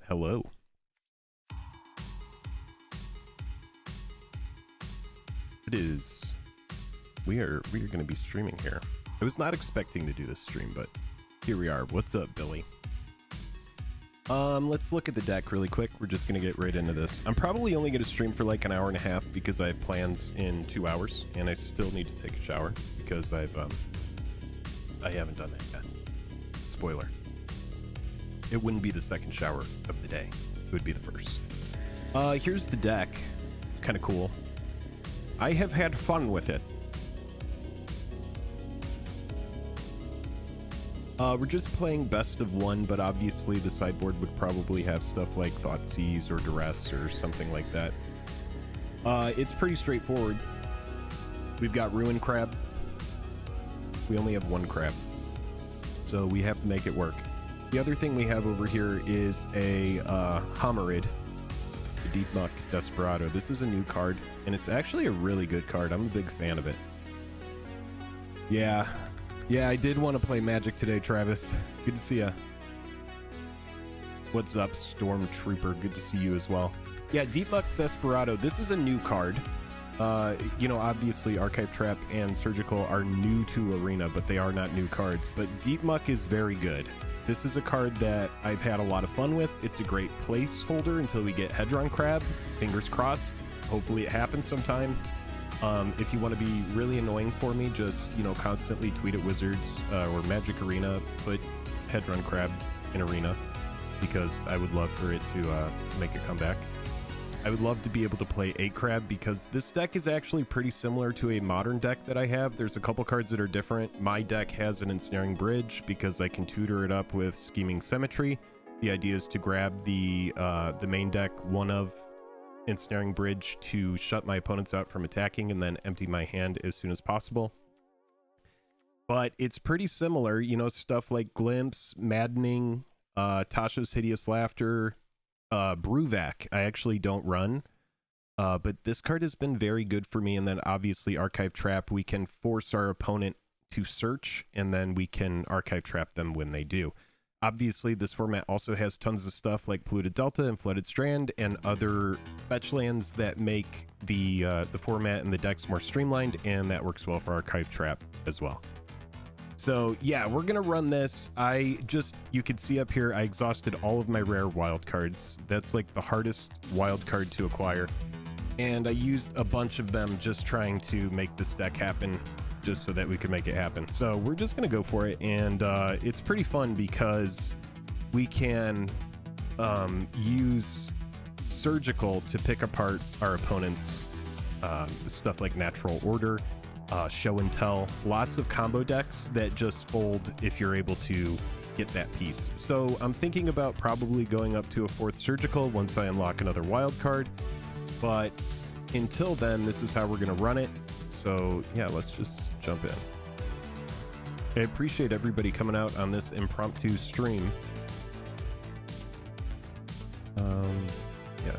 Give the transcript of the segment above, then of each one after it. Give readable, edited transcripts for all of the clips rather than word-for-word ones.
Hello. It is. We are going to be streaming here. I was not expecting to do this stream, but here we are. What's up, Billy? Let's look at the deck really quick. We're just going to get right into this. I'm probably only going to stream for like an hour and a half because I have plans in 2 hours, and I still need to take a shower because I haven't done that yet. Spoiler. It wouldn't be the second shower of the day. It would be the first. Here's the deck. It's kind of cool. I have had fun with it. We're just playing best of one, but obviously the sideboard would probably have stuff like Thoughtseize or Duress or something like that. It's pretty straightforward. We've got Ruin Crab. We only have one crab, so we have to make it work. The other thing we have over here is a Homerid, the Deep Muck Desperado. This is a new card, and it's actually a really good card. I'm a big fan of it. Yeah, I did want to play Magic today, Travis. Good to see ya. What's up, Stormtrooper? Good to see you as well. Yeah, Deep Muck Desperado. This is a new card. You know, obviously Archive Trap and Surgical are new to Arena, but they are not new cards. But Deep Muck is very good. This is a card that I've had a lot of fun with. It's a great placeholder until we get Hedron Crab. Fingers crossed. Hopefully it happens sometime. If you want to be really annoying for me, just, you know, constantly tweet at Wizards or Magic Arena, put Hedron Crab in Arena, because I would love for it to make a comeback. I would love to be able to play 8 Crab, because this deck is actually pretty similar to a modern deck that I have. There's a couple cards that are different. My deck has an Ensnaring Bridge because I can tutor it up with Scheming Symmetry. The idea is to grab the main deck one of Ensnaring Bridge to shut my opponents out from attacking and then empty my hand as soon as possible. But it's pretty similar, you know, stuff like Glimpse, Maddening, Tasha's Hideous Laughter, Bruvac I actually don't run, but this card has been very good for me. And then obviously Archive Trap, we can force our opponent to search, and then we can Archive Trap them when they do. Obviously this format also has tons of stuff like Polluted Delta and Flooded Strand and other fetch lands that make the format and the decks more streamlined, and that works well for Archive Trap as well. So yeah, we're gonna run this. You can see up here, I exhausted all of my rare wild cards. That's like the hardest wild card to acquire, and I used a bunch of them just trying to make this deck happen, just so that we could make it happen. So we're just gonna go for it, and it's pretty fun because we can use Surgical to pick apart our opponent's stuff like Natural Order, Show and Tell, lots of combo decks that just fold if you're able to get that piece. So I'm thinking about probably going up to a 4th Surgical once I unlock another wild card, but until then, this is how we're gonna run it. So yeah, let's just jump in. I appreciate everybody coming out on this impromptu stream. Yeah.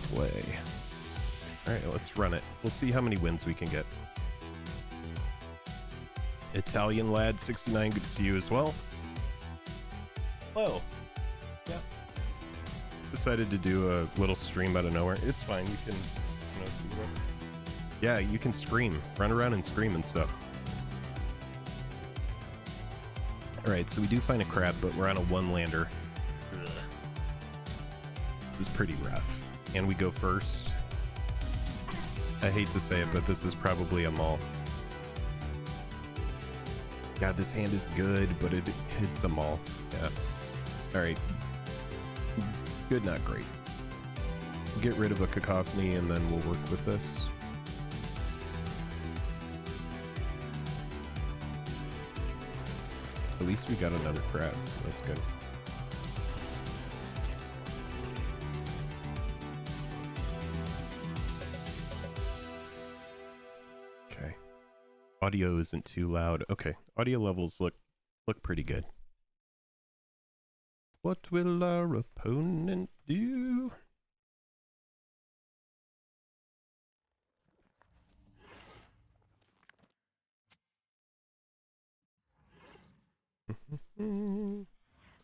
Play. All right, let's run it. We'll see how many wins we can get. Italian Lad 69, good to see you as well. Hello. Yeah. Decided to do a little stream out of nowhere. It's fine. You can, you know, do what? Yeah, you can scream, run around and scream and stuff. All right, so we do find a crab, but we're on a 1-lander. This is pretty rough. And we go first. I hate to say it, but this is probably a maul. God, this hand is good, but it hits a maul. Yeah. All right. Good, not great. Get rid of a Cacophony, and then we'll work with this. At least we got another crab, so that's good. Okay. Audio isn't too loud. Okay. Audio levels look pretty good. What will our opponent do?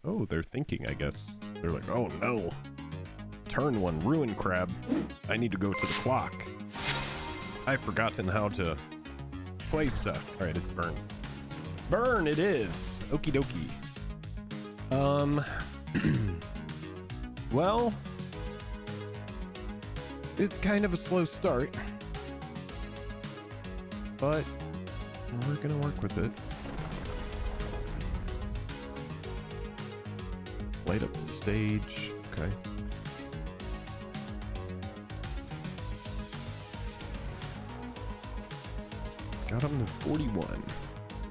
Oh, they're thinking, I guess. They're like, oh no. Turn 1, ruin crab. I need to go to the clock. I've forgotten how to play stuff. All right, it's burn. Burn it is. Okie dokie. Well, it's kind of a slow start, but we're gonna work with it. Light up the stage. Okay. Got him to 41.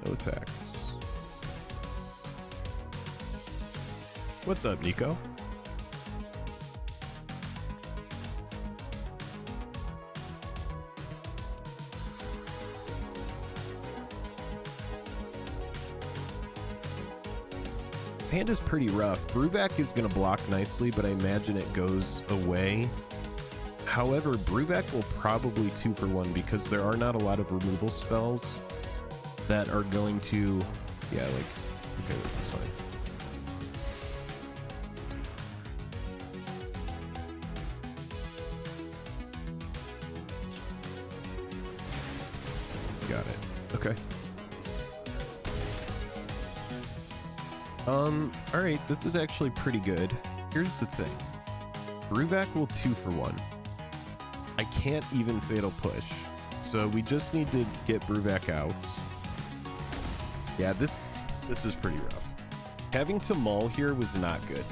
No attacks. What's up, Nico? His hand is pretty rough. Bruvac is going to block nicely, but I imagine it goes away. However, Bruvac will probably 2-for-1 because there are not a lot of removal spells that are going to... Yeah, like... Okay, this is fine. Got it. Okay. Alright, this is actually pretty good. Here's the thing. Bruvac will 2-for-1. I can't even Fatal Push. So we just need to get Bruvac out. Yeah, this is pretty rough. Having to mull here was not good.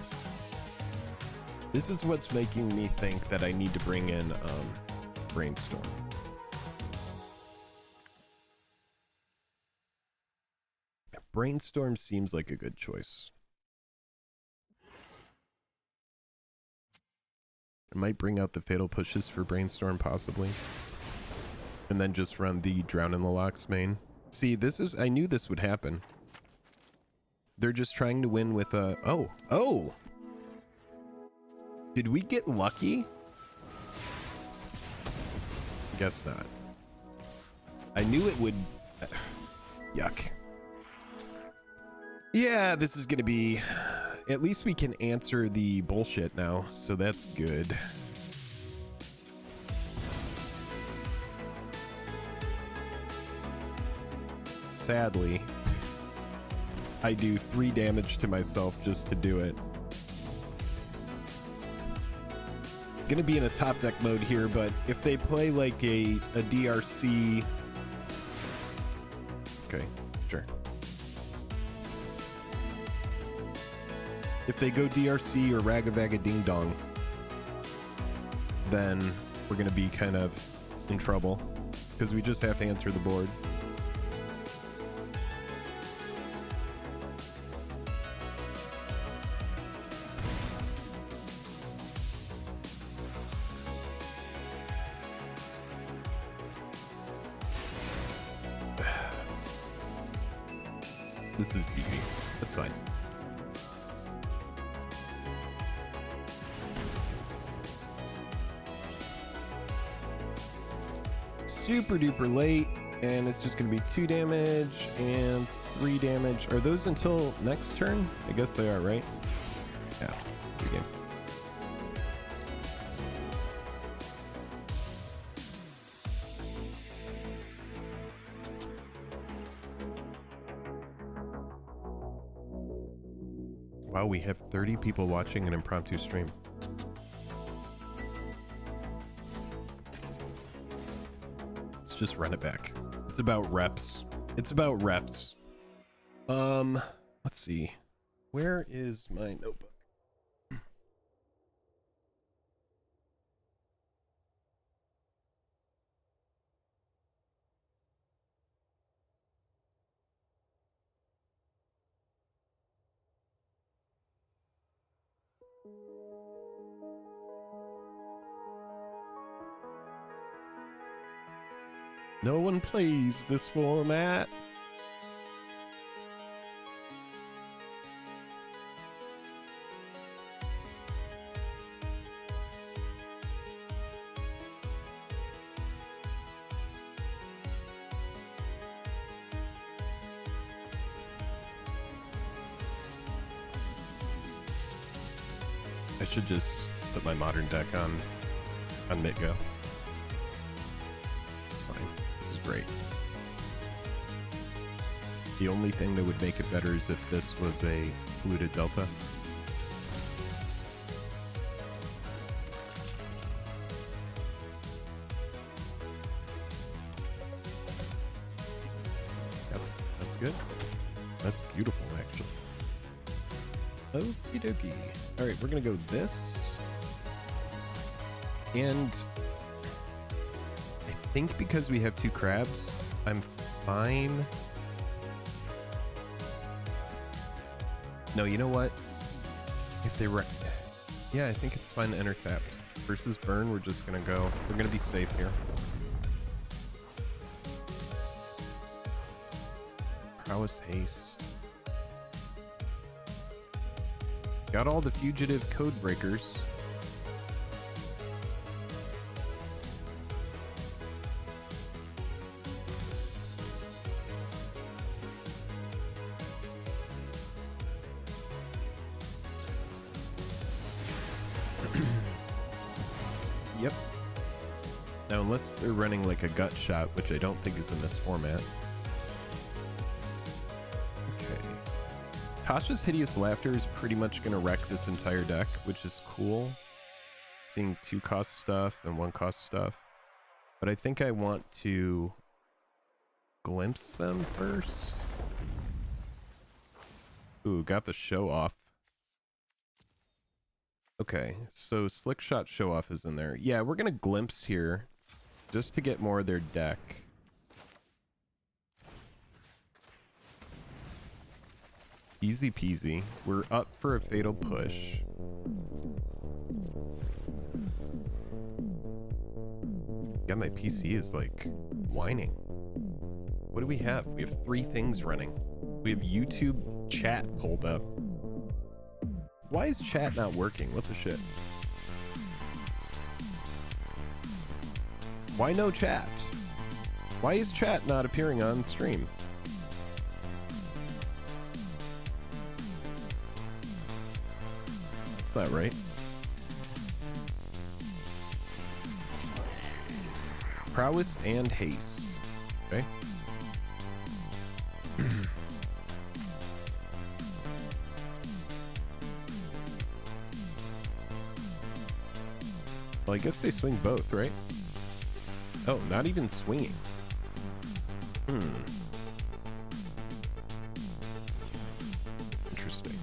This is what's making me think that I need to bring in Brainstorm. Brainstorm seems like a good choice. I might bring out the Fatal Pushes for Brainstorm, possibly. And then just run the Drown in the Locks main. See, this is... I knew this would happen. They're just trying to win with a... Oh! Oh! Did we get lucky? Guess not. I knew it would... Yuck. Yeah, this is gonna be... At least we can answer the bullshit now, so that's good. Sadly, I do 3 damage to myself just to do it. Gonna be in a top deck mode here, but if they play like a DRC... Okay, sure. If they go DRC or Ragavaga Ding Dong, then we're going to be kind of in trouble because we just have to answer the board. This is GG. That's fine. Super duper late, and it's just gonna be 2 damage and 3 damage. Are those until next turn? I guess they are, right? Yeah, good game. Wow, we have 30 people watching an impromptu stream. Just run it back. It's about reps. It's about reps. Let's see. Where is my notebook? No one plays this format. I should just put my modern deck on Mitgo. This is fine. This is great. The only thing that would make it better is if this was a polluted delta. Yep, that's good. That's beautiful, actually. Okie dokie. All right, we're gonna go this. And I think because we have 2 crabs, I'm fine. No, you know what? If they were... Yeah, I think it's fine to enter tapped. Versus burn, we're just gonna go. We're gonna be safe here. Prowess haste. Got all the fugitive code breakers. Yep. Now, unless they're running like a gut shot, which I don't think is in this format. Tasha's Hideous Laughter is pretty much going to wreck this entire deck, which is cool. Seeing 2 cost stuff and 1 cost stuff. But I think I want to glimpse them first. Ooh, got the show off. Okay, so Slick Shot Show Off is in there. Yeah, we're going to glimpse here just to get more of their deck. Easy peasy. We're up for a fatal push. Yeah, my PC is like whining. What do we have? We have 3 things running. We have YouTube chat pulled up. Why is chat not working? What the shit? Why no chat? Why is chat not appearing on stream? That's not right. Prowess and haste. Okay. Well, I guess they swing both, right? Oh, not even swinging. Interesting.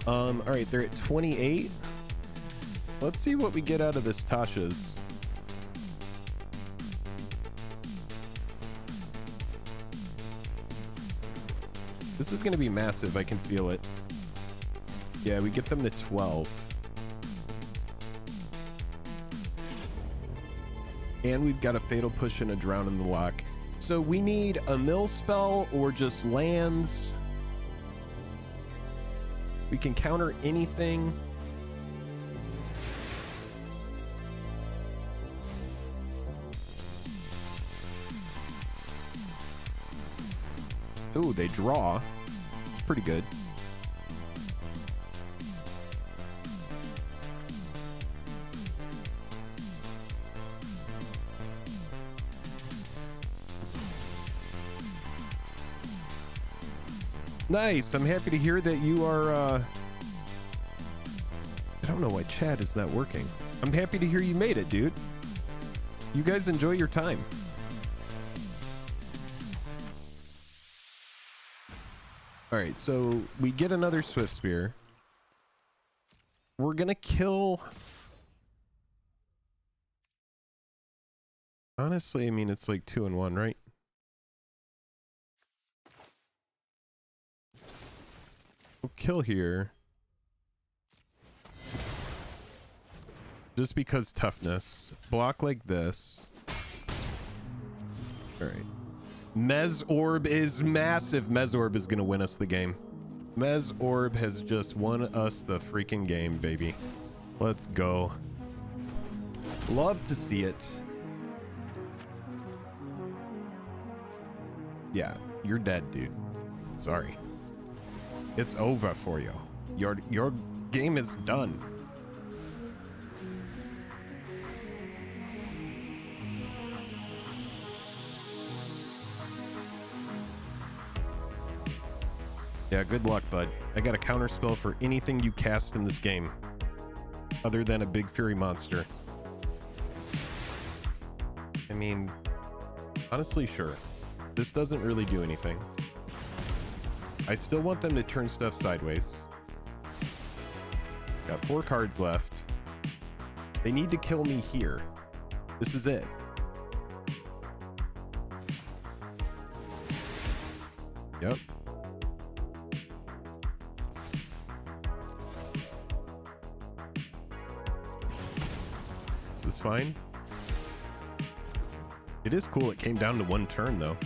All right, they're at 28. Let's see what we get out of this Tasha's. This is going to be massive. I can feel it. Yeah, we get them to 12. And we've got a fatal push and a drown in the lock. So we need a mill spell or just lands. We can counter anything. Ooh, they draw. It's pretty good. Nice. I'm happy to hear that you are, I don't know why chat is not working. I'm happy to hear you made it, dude. You guys enjoy your time. All right, so we get another Swift Spear. We're gonna kill... Honestly, I mean, it's like 2 and 1, right? We'll kill here. Just because toughness. Block like this. Alright. Mez Orb is massive. Mez Orb is gonna win us the game. Mez Orb has just won us the freaking game, baby. Let's go. Love to see it. Yeah, you're dead, dude. Sorry. It's over for you. Your game is done. Yeah, good luck, bud. I got a counter spell for anything you cast in this game, other than a big fury monster. I mean, honestly, sure. This doesn't really do anything. I still want them to turn stuff sideways. Got 4 cards left. They need to kill me here. This is it. Yep. This is fine. It is cool it came down to 1 turn though.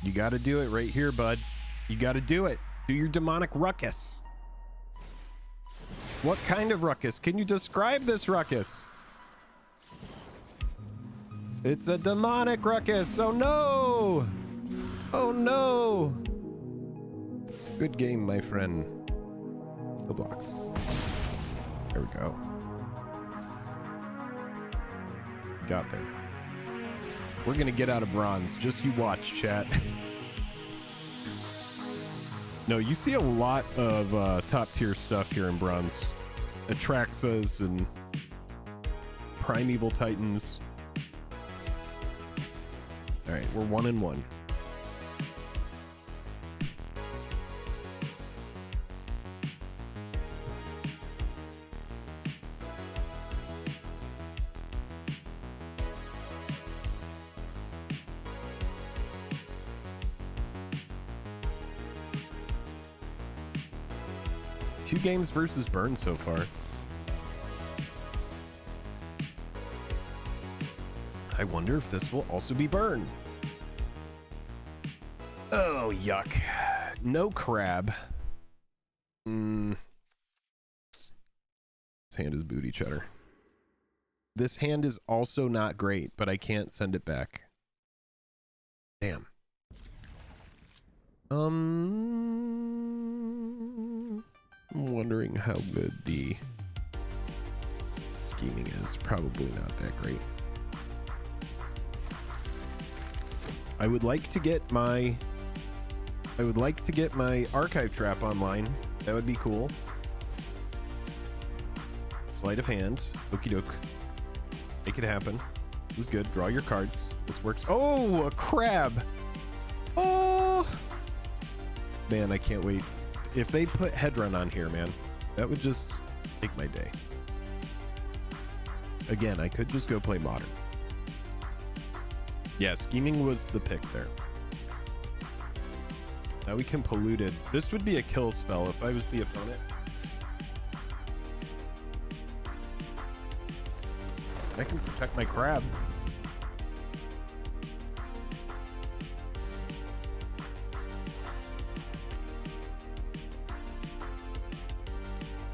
You got to do it right here, bud. You got to do it. Do your demonic ruckus. What kind of ruckus? Can you describe this ruckus? It's a demonic ruckus. Oh no. Oh no. Good game, my friend. The blocks. There we go. Got there. We're gonna get out of bronze. Just you watch, chat. No, you see a lot of top tier stuff here in bronze. Atraxas and Primeval Titans. All right, we're 1-1. Two games versus Burn so far. I wonder if this will also be Burn. Oh, yuck. No crab. This hand is booty cheddar. This hand is also not great, but I can't send it back. Damn. I'm wondering how good the scheming is. Probably not that great. I would like to get my archive trap online. That would be cool. Sleight of hand. Okie doke. Make it happen. This is good. Draw your cards. This works. Oh, a crab. Oh man, I can't wait. If they put Headrun on here, man, that would just make my day. Again, I could just go play Modern. Yeah, scheming was the pick there. Now we can Polluted. This would be a kill spell if I was the opponent. I can protect my crab.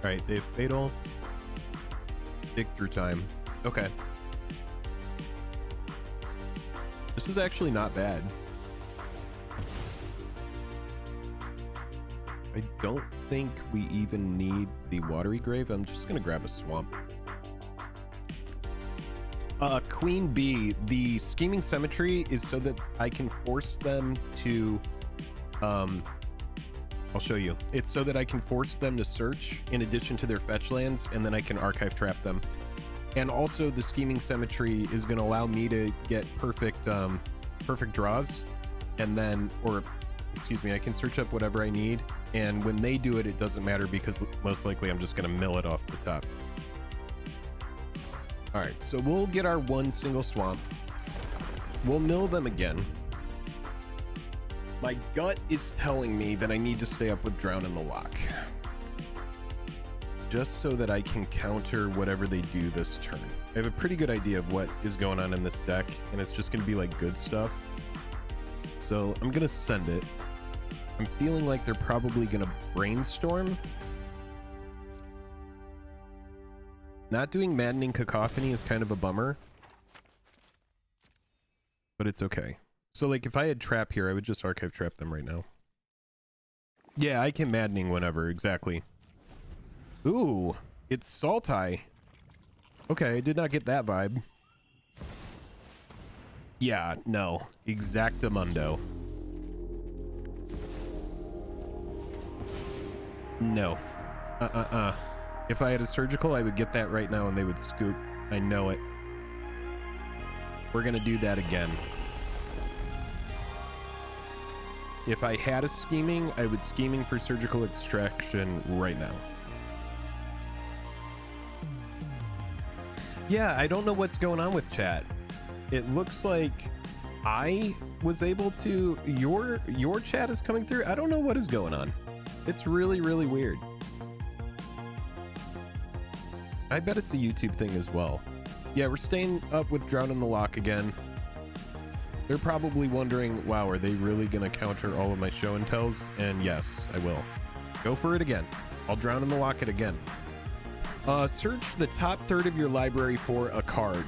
All right, they have Fatal. Dig through time. Okay. This is actually not bad. I don't think we even need the Watery Grave. I'm just gonna grab a Swamp. Queen Bee, the Scheming Symmetry is so that I can force them to I'll show you. It's so that I can force them to search in addition to their fetch lands, and then I can archive trap them. And also the Scheming Symmetry is going to allow me to get perfect draws, and then, or excuse me, I can search up whatever I need, and when they do it, it doesn't matter because most likely I'm just going to mill it off the top. All right, so we'll get our 1 single Swamp. We'll mill them again. My gut is telling me that I need to stay up with Drown in the Lock. just so that I can counter whatever they do this turn. I have a pretty good idea of what is going on in this deck, and it's just going to be like good stuff. So I'm going to send it. I'm feeling like they're probably going to brainstorm. Not doing Maddening Cacophony is kind of a bummer, but it's okay. So like if I had Trap here, I would just Archive Trap them right now. Yeah, I can Maddening whenever, exactly. Ooh, it's Saltai. Okay, I did not get that vibe. Yeah, no. Exactamundo. No. If I had a Surgical, I would get that right now and they would scoop. I know it. We're gonna do that again. If I had a Scheming, I would Scheming for Surgical Extraction right now. Yeah, I don't know what's going on with chat. It looks like I was able to... Your chat is coming through. I don't know what is going on. It's really, really weird. I bet it's a YouTube thing as well. Yeah, we're staying up with Drown in the Lock again. They're probably wondering, wow, are they really going to counter all of my show and tells? And yes, I will. Go for it again. I'll Drown in the Lock it again. Search the top third of your library for a card.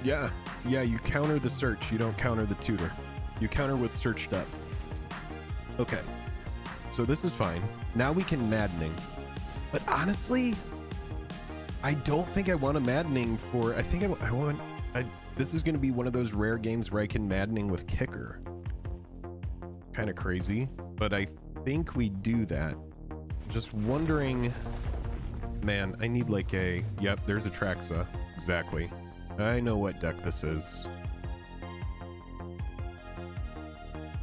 Yeah, you counter the search. You don't counter the tutor. You counter with searched up. Okay, so this is fine. Now we can Maddening. But honestly, I don't think I want a Maddening for... I think I want... this is going to be one of those rare games where I can Maddening with Kicker. Kind of crazy, but I think we do that. Just wondering... Man, I need like a... Yep, there's a Traxa. Exactly. I know what deck this is.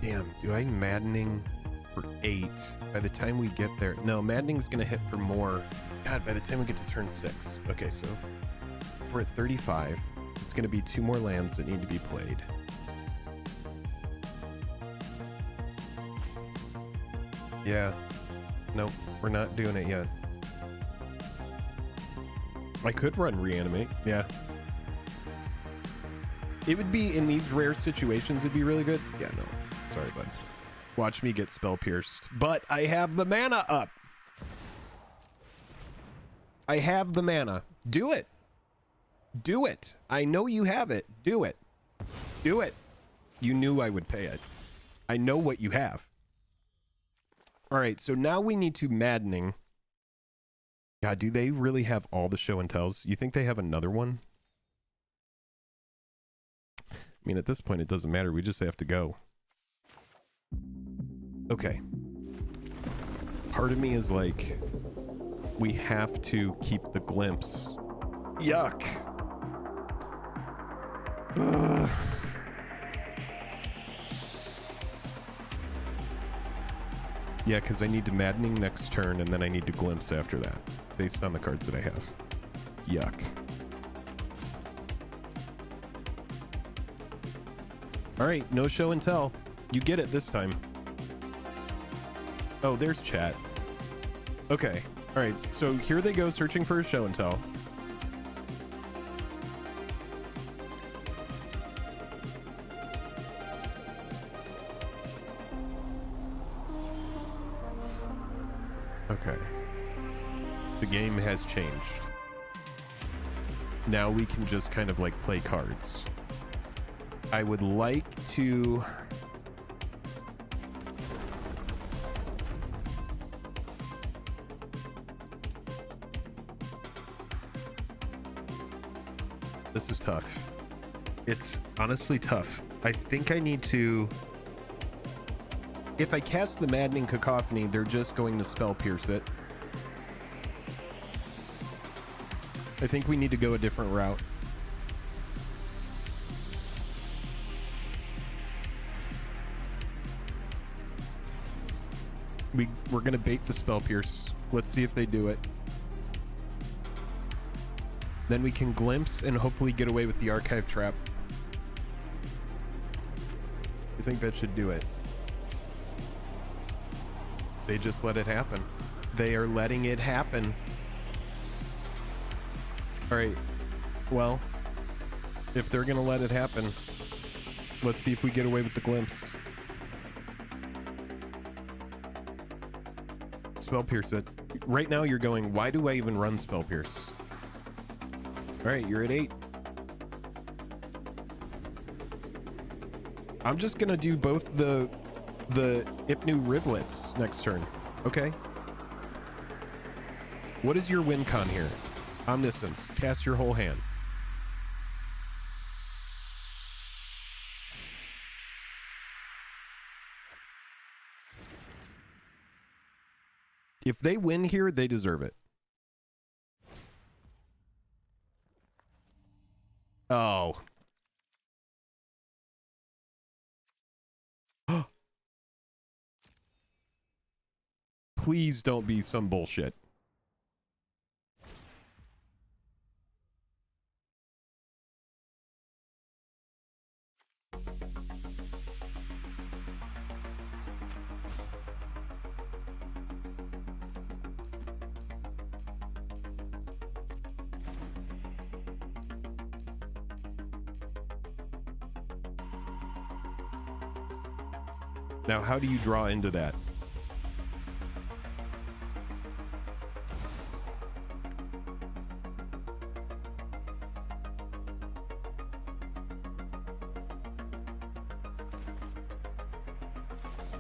Damn, do I Maddening for 8 by the time we get there? No, Maddening's gonna hit for more. God, by the time we get to turn 6. Okay, so we're at 35. It's gonna be 2 more lands that need to be played. Yeah. Nope, we're not doing it yet. I could run Reanimate, yeah. It would be, in these rare situations, it'd be really good. Yeah, no. Sorry, bud. Watch me get Spell Pierced. But I have the mana up. I have the mana. Do it. Do it. I know you have it. Do it. Do it. You knew I would pay it. I know what you have. All right, so now we need to Maddening. God, do they really have all the show and tells? You think they have another one? I mean, at this point, it doesn't matter. We just have to go. Okay. Part of me is like, we have to keep the glimpse. Yuck. Ugh. Yeah, because I need to Maddening next turn, and then I need to Glimpse after that, based on the cards that I have. Yuck. Alright, no show and tell. You get it this time. Oh, there's chat. Okay. Alright, so here they go searching for a show and tell. Okay. The game has changed. Now we can just kind of like play cards. I would like to... This is tough. It's honestly tough. I think I need to... If I cast the Maddening Cacophony, they're just going to Spell Pierce it. I think we need to go a different route. We're going to bait the Spell Pierce. Let's see if they do it. Then we can Glimpse and hopefully get away with the Archive Trap. I think that should do it. They just let it happen. They are letting it happen. All right. Well, if they're going to let it happen, let's see if we get away with the glimpse. Spell Pierce it. Right now you're going, why do I even run Spell Pierce? All right, you're at 8. I'm just going to do both the Ipnu Rivlets next turn. Okay. What is your win con here? Omniscience. Cast your whole hand. If they win here, they deserve it. Oh. Please don't be some bullshit. Now, how do you draw into that?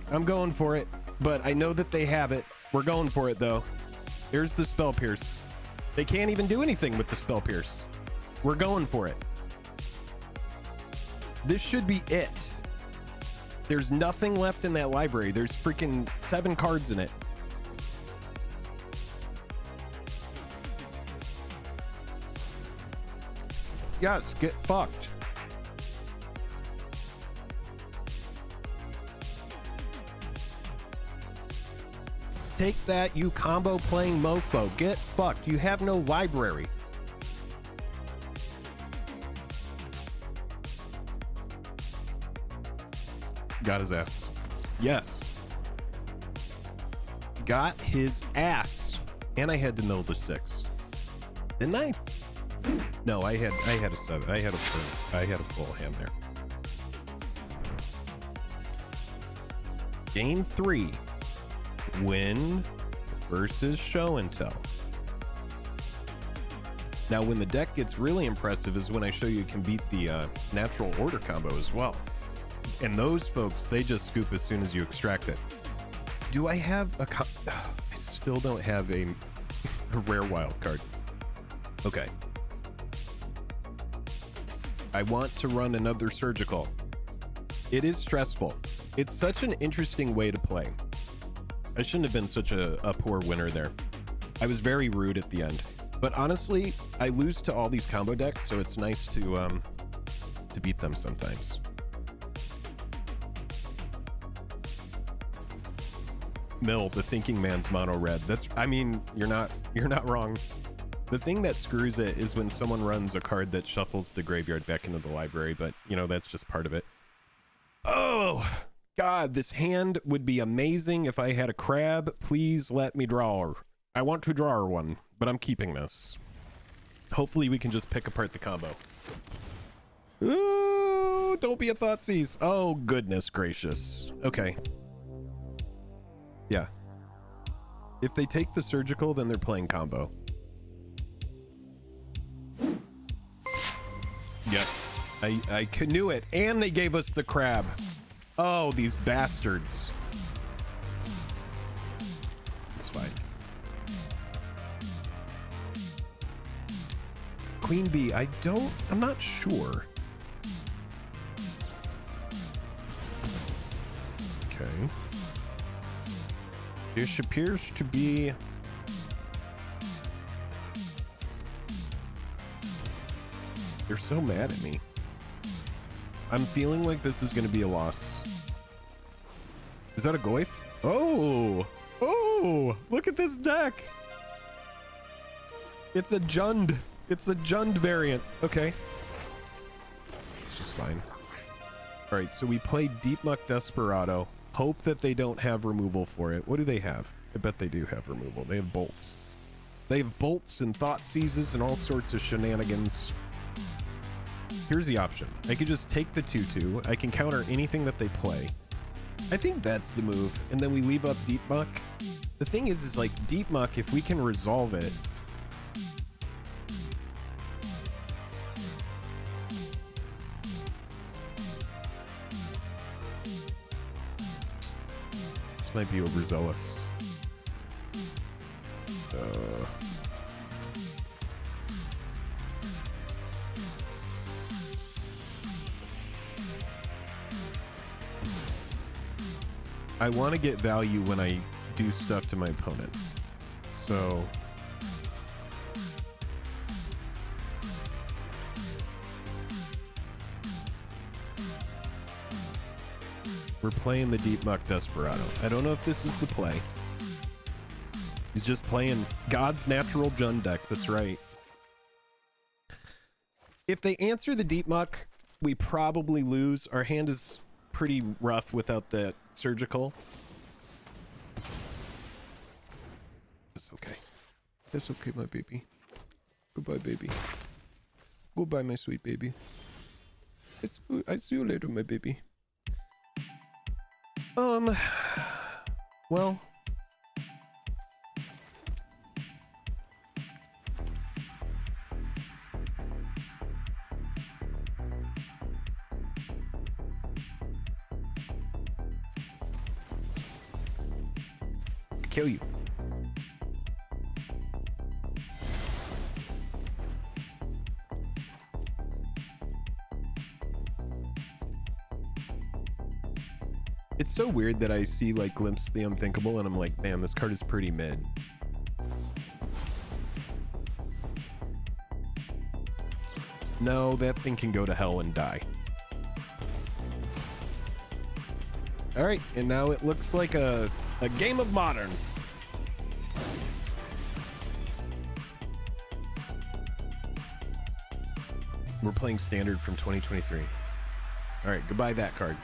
I'm going for it, but I know that they have it. We're going for it, though. Here's the Spell Pierce. They can't even do anything with the Spell Pierce. We're going for it. This should be it. There's nothing left in that library. There's freaking 7 cards in it. Yes, get fucked. Take that, you combo playing mofo. Get fucked. You have no library. Got his ass. Yes. Got his ass. And I had to mill the 6. Didn't I? No, I had a 7. I had a full hand there. Game 3. Win versus show and tell. Now, when the deck gets really impressive is when I show you can beat the natural order combo as well. And those folks, they just scoop as soon as you extract it. Do I have a... I still don't have a rare wild card. Okay. I want to run another surgical. It is stressful. It's such an interesting way to play. I shouldn't have been such a poor winner there. I was very rude at the end. But honestly, I lose to all these combo decks, so it's nice to beat them sometimes. Mill, the thinking man's mono red. That's, I mean, you're not wrong. The thing that screws it is when someone runs a card that shuffles the graveyard back into the library, but you know, that's just part of it. Oh God, this hand would be amazing if I had a crab. Please let me draw her. I want to draw her one, but I'm keeping this. Hopefully we can just pick apart the combo. Ooh, don't be a Thoughtseize. Oh, goodness gracious. Okay. Yeah. If they take the surgical, then they're playing combo. Yep. I knew it. And they gave us the crab. Oh, these bastards. It's fine. Queen Bee, I'm not sure. Okay. This appears to be... They're so mad at me. I'm feeling like this is going to be a loss. Is that a Goyf? Oh! Oh! Look at this deck! It's a Jund. It's a Jund variant. Okay. It's just fine. Alright, so we play Deep Muck Desperado. Hope that they don't have removal for it. What do they have? I bet they do have removal. They have bolts. They have bolts and thought seizes and all sorts of shenanigans. Here's the option. I could just take the 2/2. I can counter anything that they play. I think that's the move. And then we leave up Deep Muck. The thing is like Deep Muck, if we can resolve it. This might be overzealous. I want to get value when I do stuff to my opponent. So we're playing the Deep Muck Desperado. I don't know if this is the play. He's just playing God's Natural Jund deck. That's right. If they answer the Deep Muck, we probably lose. Our hand is pretty rough without that surgical. It's okay. It's okay, my baby. Goodbye, baby. Goodbye, my sweet baby. I see you later, my baby. Well. Kill you. It's so weird that I see like Glimpse the Unthinkable and I'm like, man, this card is pretty mid. No, that thing can go to hell and die. All right, and now it looks like a game of Modern. We're playing Standard from 2023. All right, goodbye that card.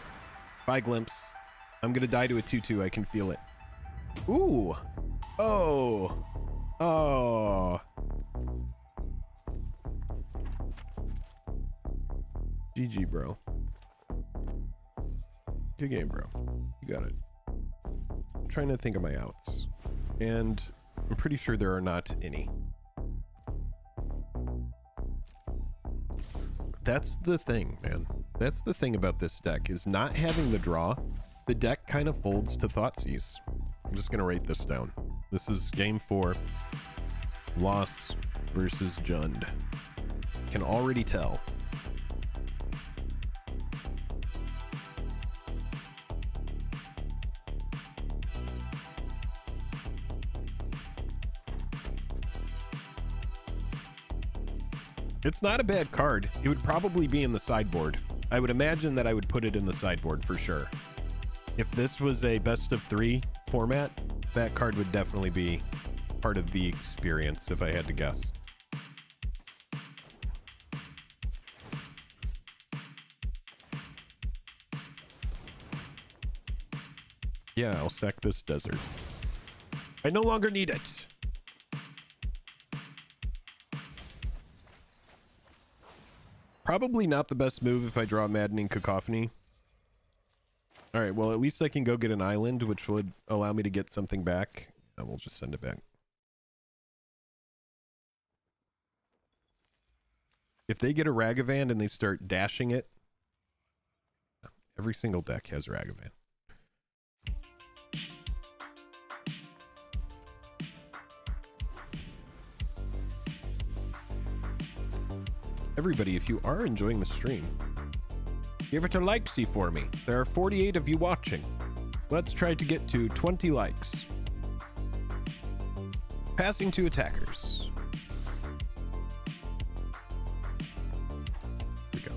Bye, Glimpse. I'm gonna die to a 2/2. I can feel it. Ooh. Oh. Oh. GG, bro. Good game, bro. You got it. I'm trying to think of my outs. And I'm pretty sure there are not any. That's the thing, man. That's the thing about this deck, is not having the draw. The deck kind of folds to Thoughtseize. I'm just going to write this down. This is game 4. Loss versus Jund. Can already tell. It's not a bad card. It would probably be in the sideboard. I would imagine that I would put it in the sideboard for sure. If this was a best of 3 format, that card would definitely be part of the experience if I had to guess. Yeah, I'll sack this desert. I no longer need it. Probably not the best move if I draw Maddening Cacophony. All right, well, at least I can go get an island, which would allow me to get something back. And we'll just send it back. If they get a Ragavan and they start dashing it, every single deck has Ragavan. Everybody, if you are enjoying the stream, give it a like-see for me. There are 48 of you watching. Let's try to get to 20 likes. Passing to attackers. Here we go.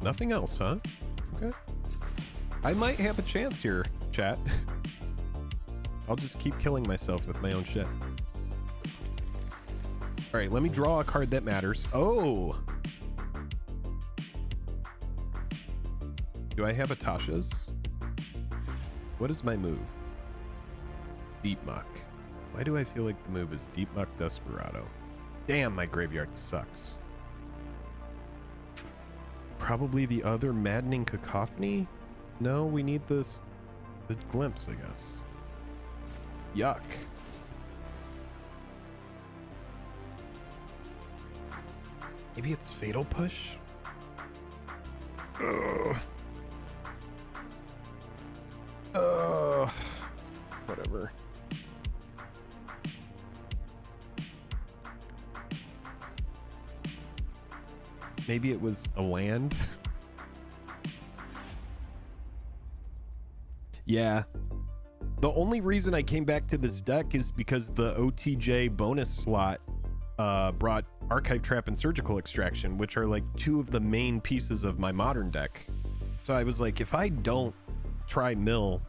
Nothing else, huh? Okay. I might have a chance here, chat. I'll just keep killing myself with my own shit. All right, let me draw a card that matters. Oh! Do I have Atasha's? What is my move? Deep Muck. Why do I feel like the move is Deep Muck Desperado? Damn, my graveyard sucks. Probably the other Maddening Cacophony? No, we need the Glimpse, I guess. Yuck. Maybe it's Fatal Push? Ugh. Whatever. Maybe it was a land. Yeah. The only reason I came back to this deck is because the OTJ bonus slot brought Archive Trap and Surgical Extraction, which are like two of the main pieces of my modern deck. So I was like, if I don't try mill,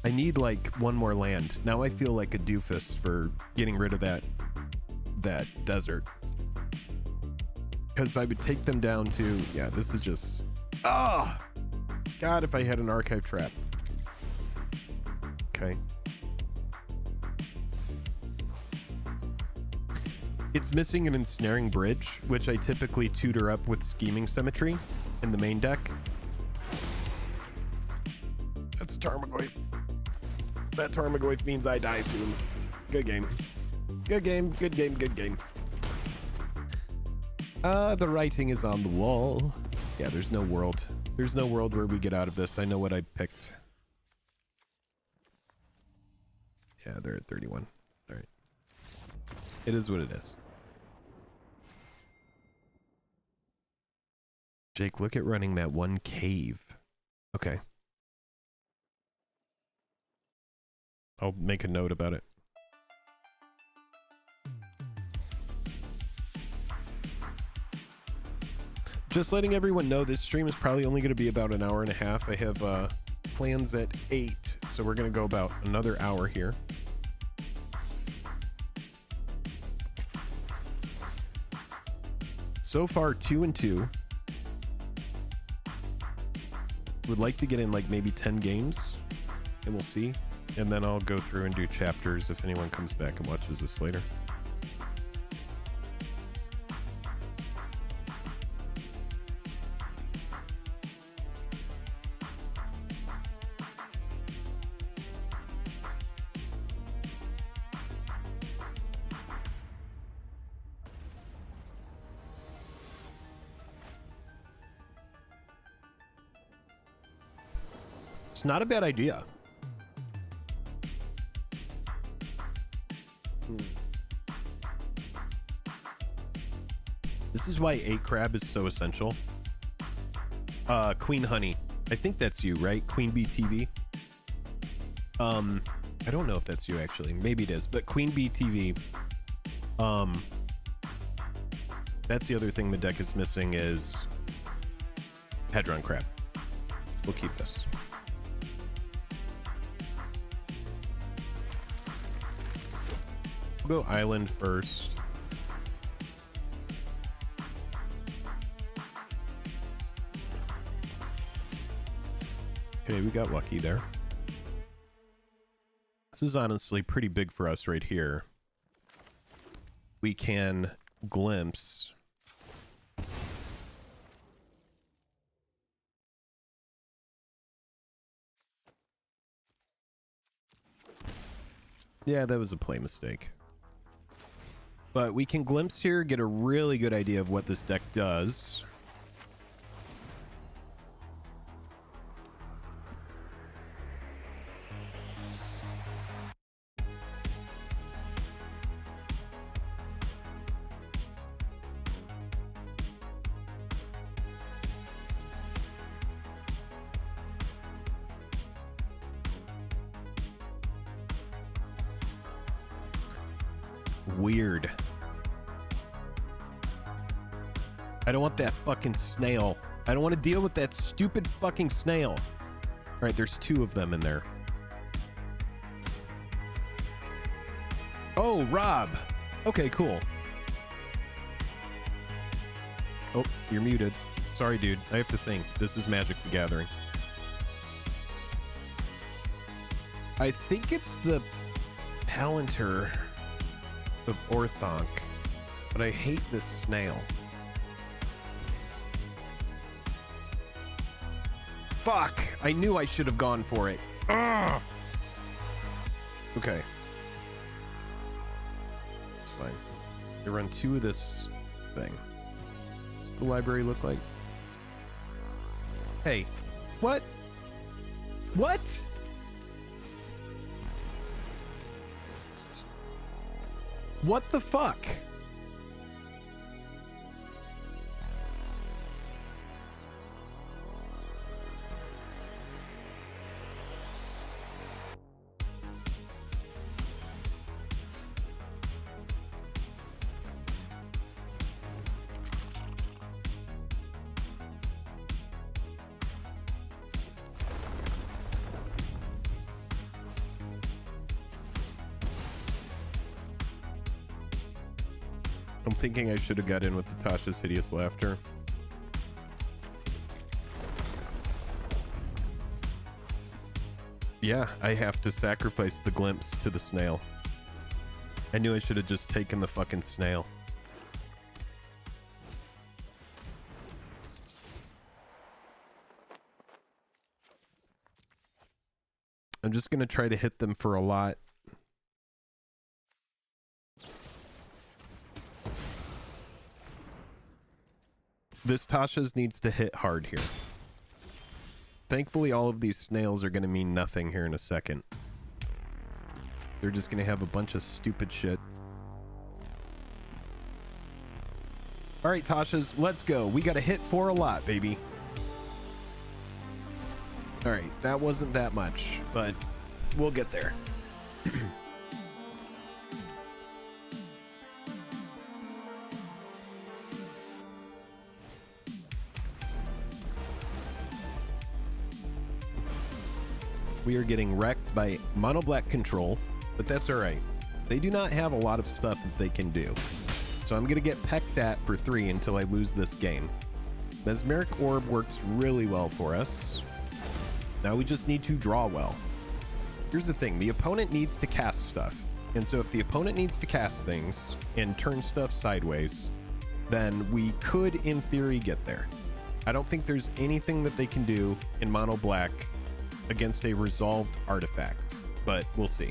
I need like one more land. Now I feel like a doofus for getting rid of that desert. Because I would take them down to, yeah, this is just, God, if I had an Archive Trap. Okay. It's missing an Ensnaring Bridge, which I typically tutor up with Scheming Symmetry in the main deck. That's a Tarmogoyf. That Tarmogoyf means I die soon. Good game. Good game, good game, good game. The writing is on the wall. Yeah, there's no world. There's no world where we get out of this. I know what I picked. Yeah, they're at 31. All right. It is what it is. Jake, look at running that one cave. Okay. I'll make a note about it. Just letting everyone know this stream is probably only going to be about an hour and a half. I have plans at 8, so we're going to go about another hour here. So far, 2-2. Would like to get in like maybe 10 games, and we'll see. And then I'll go through and do chapters if anyone comes back and watches this later. It's not a bad idea. This is why 8 Crab is so essential. Queen Honey. I think that's you, right? Queen Bee TV. I don't know if that's you actually. Maybe it is, but Queen Bee TV. That's the other thing the deck is missing is Hedron Crab. We'll keep this. We'll go Island first. Okay, we got lucky there. This is honestly pretty big for us right here. We can glimpse. Yeah, that was a play mistake. But we can glimpse here, get a really good idea of what this deck does. Weird. I don't want that fucking snail. I don't want to deal with that stupid fucking snail. All right, there's 2 of them in there. Oh, Rob. Okay, cool. Oh, you're muted. Sorry, dude. I have to think. This is Magic the Gathering. I think it's the Palantir of Orthonk, but I hate this snail. Fuck! I knew I should have gone for it. Ugh! Okay. It's fine. I run 2 of this thing. What's the library look like? Hey. What? What? What the fuck? I'm thinking I should have got in with the Tasha's Hideous Laughter. Yeah, I have to sacrifice the glimpse to the snail. I knew I should have just taken the fucking snail. I'm just gonna try to hit them for a lot. This Tasha's needs to hit hard here. Thankfully, all of these snails are going to mean nothing here in a second. They're just going to have a bunch of stupid shit. All right, Tasha's, let's go. We got to hit for a lot, baby. All right, that wasn't that much, but we'll get there. We are getting wrecked by mono black control, but that's all right. They do not have a lot of stuff that they can do. So I'm going to get pecked at for 3 until I lose this game. Mesmeric Orb works really well for us. Now we just need to draw well. Here's the thing. The opponent needs to cast stuff. And so if the opponent needs to cast things and turn stuff sideways, then we could, in theory, get there. I don't think there's anything that they can do in mono black against a resolved artifact, but we'll see.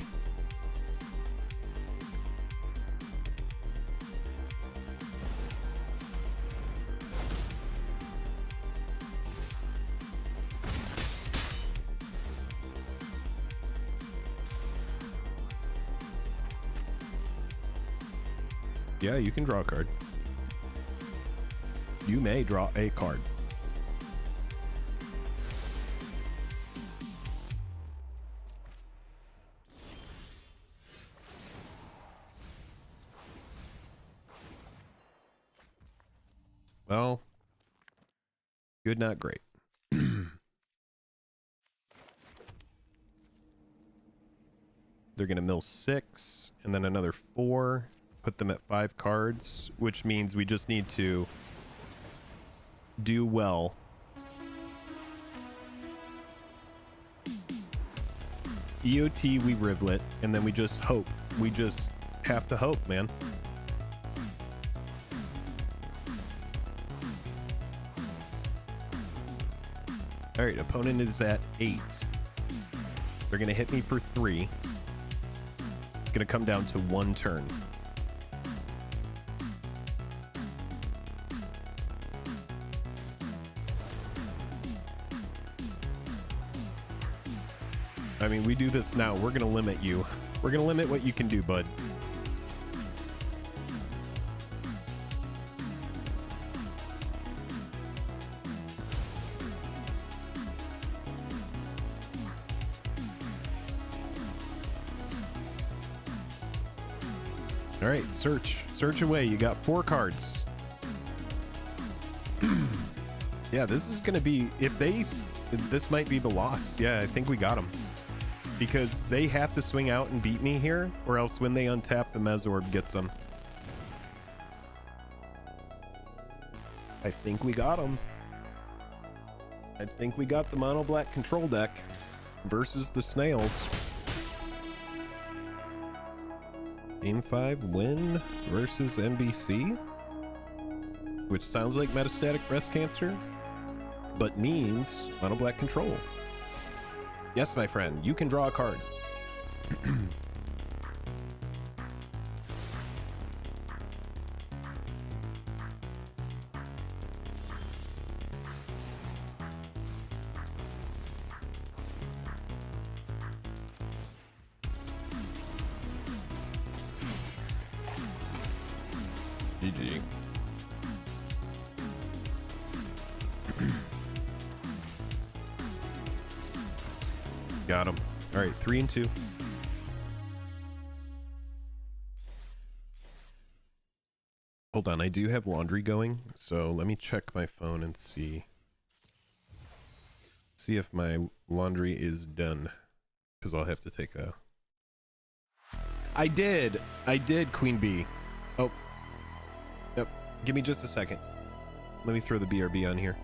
Yeah, you can draw a card. You may draw a card. Well, good, not great. They're going to mill 6 and then another 4, put them at 5 cards, which means we just need to do well. EOT, we rivulet, and then we just hope. We just have to hope, man. All right, opponent is at 8. They're going to hit me for 3. It's going to come down to 1 turn. I mean, we do this now. We're going to limit you. We're going to limit what you can do, bud. All right, search away. You got 4 cards. Yeah, this is going to be, this might be the loss. Yeah, I think we got them. Because they have to swing out and beat me here, or else when they untap, the Mezorb gets them. I think we got him. I think we got the mono black control deck versus the snails. Game 5 win versus NBC, which sounds like metastatic breast cancer, but means mono black control. Yes, my friend, you can draw a card. GG. Got him. All right, 3 and 2. Hold on, I do have laundry going, so let me check my phone and see if my laundry is done, because I'll have to take a... I did, Queen Bee. Oh, yep. Give me just a second. Let me throw the BRB on here.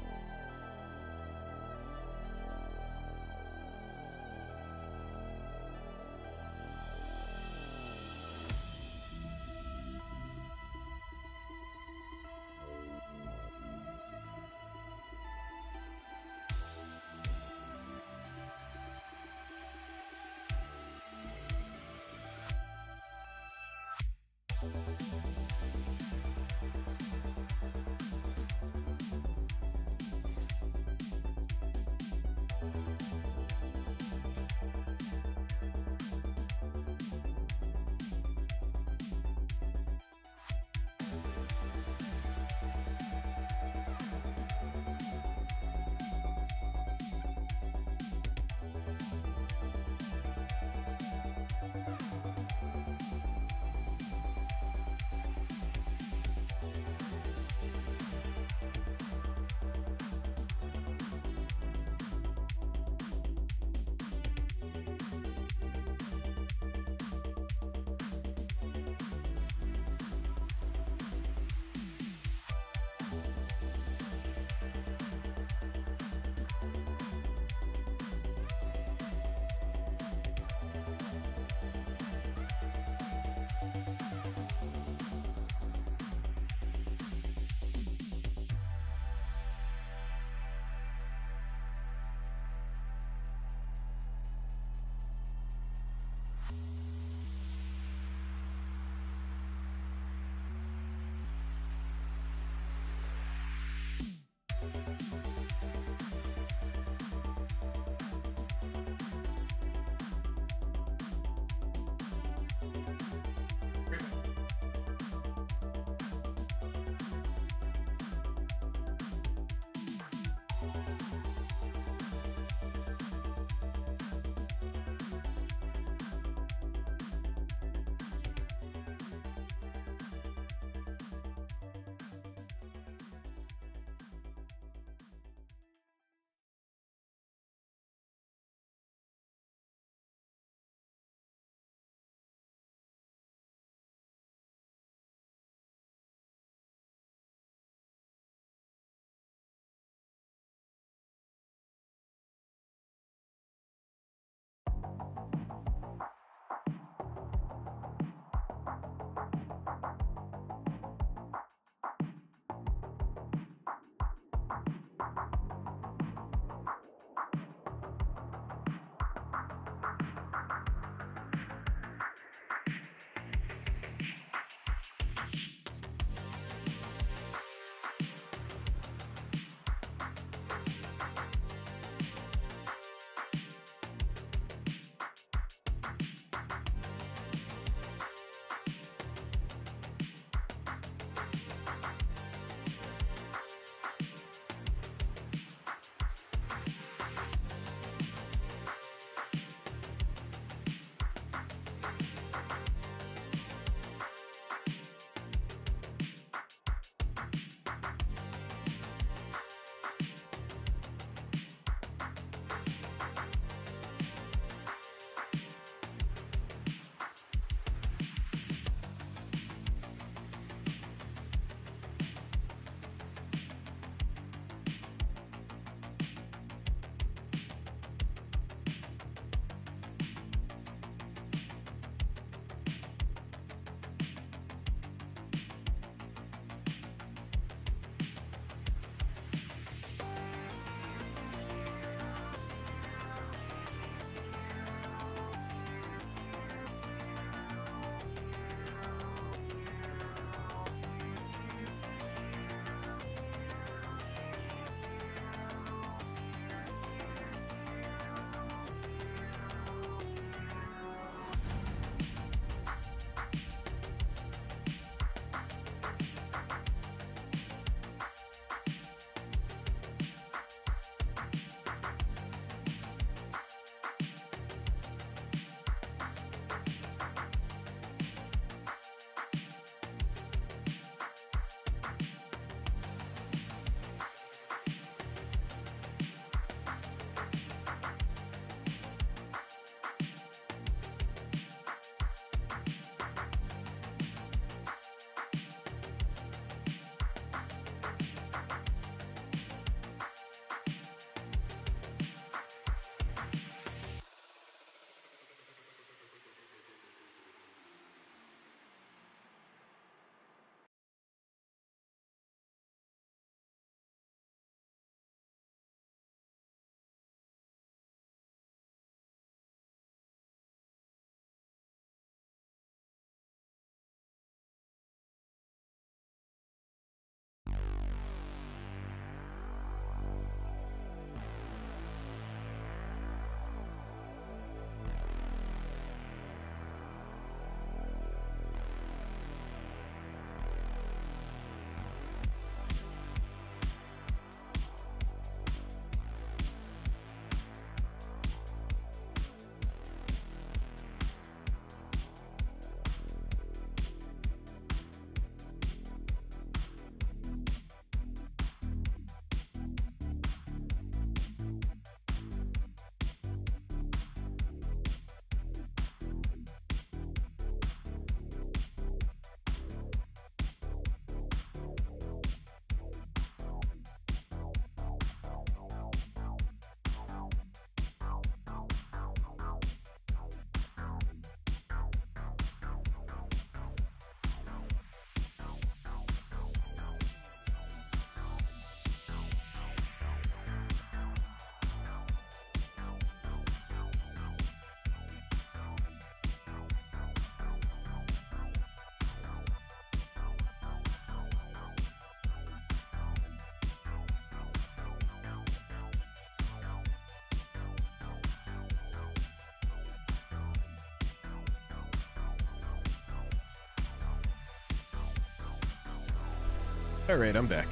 All right, I'm back.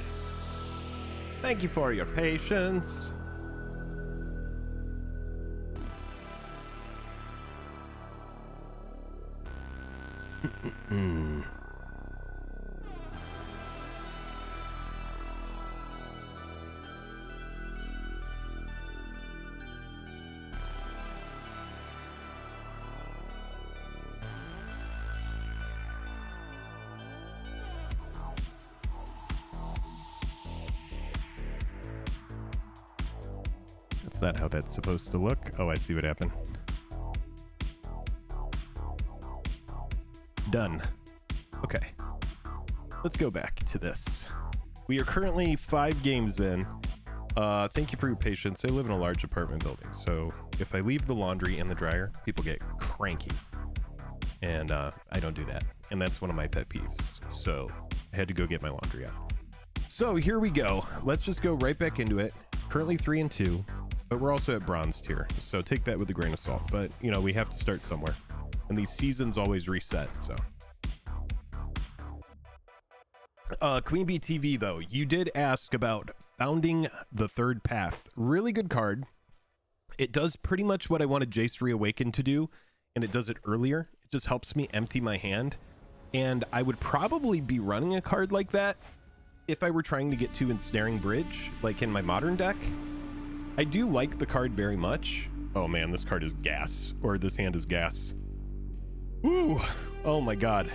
Thank you for your patience. That's not how that's supposed to look. Oh, I see what happened. Done. Okay. Let's go back to this. We are currently 5 games in. Thank you for your patience. I live in a large apartment building, so if I leave the laundry in the dryer, people get cranky. And I don't do that. And that's one of my pet peeves. So I had to go get my laundry out. So here we go. Let's just go right back into it. Currently 3 and 2, but we're also at bronze tier. So take that with a grain of salt. But, you know, we have to start somewhere. And these seasons always reset, so. Queen Bee TV, though, you did ask about Founding the Third Path. Really good card. It does pretty much what I wanted Jace Reawaken to do, and it does it earlier. It just helps me empty my hand. And I would probably be running a card like that if I were trying to get to Ensnaring Bridge, like in my modern deck. I do like the card very much. Oh man, this card is gas, or this hand is gas. Ooh, oh my god.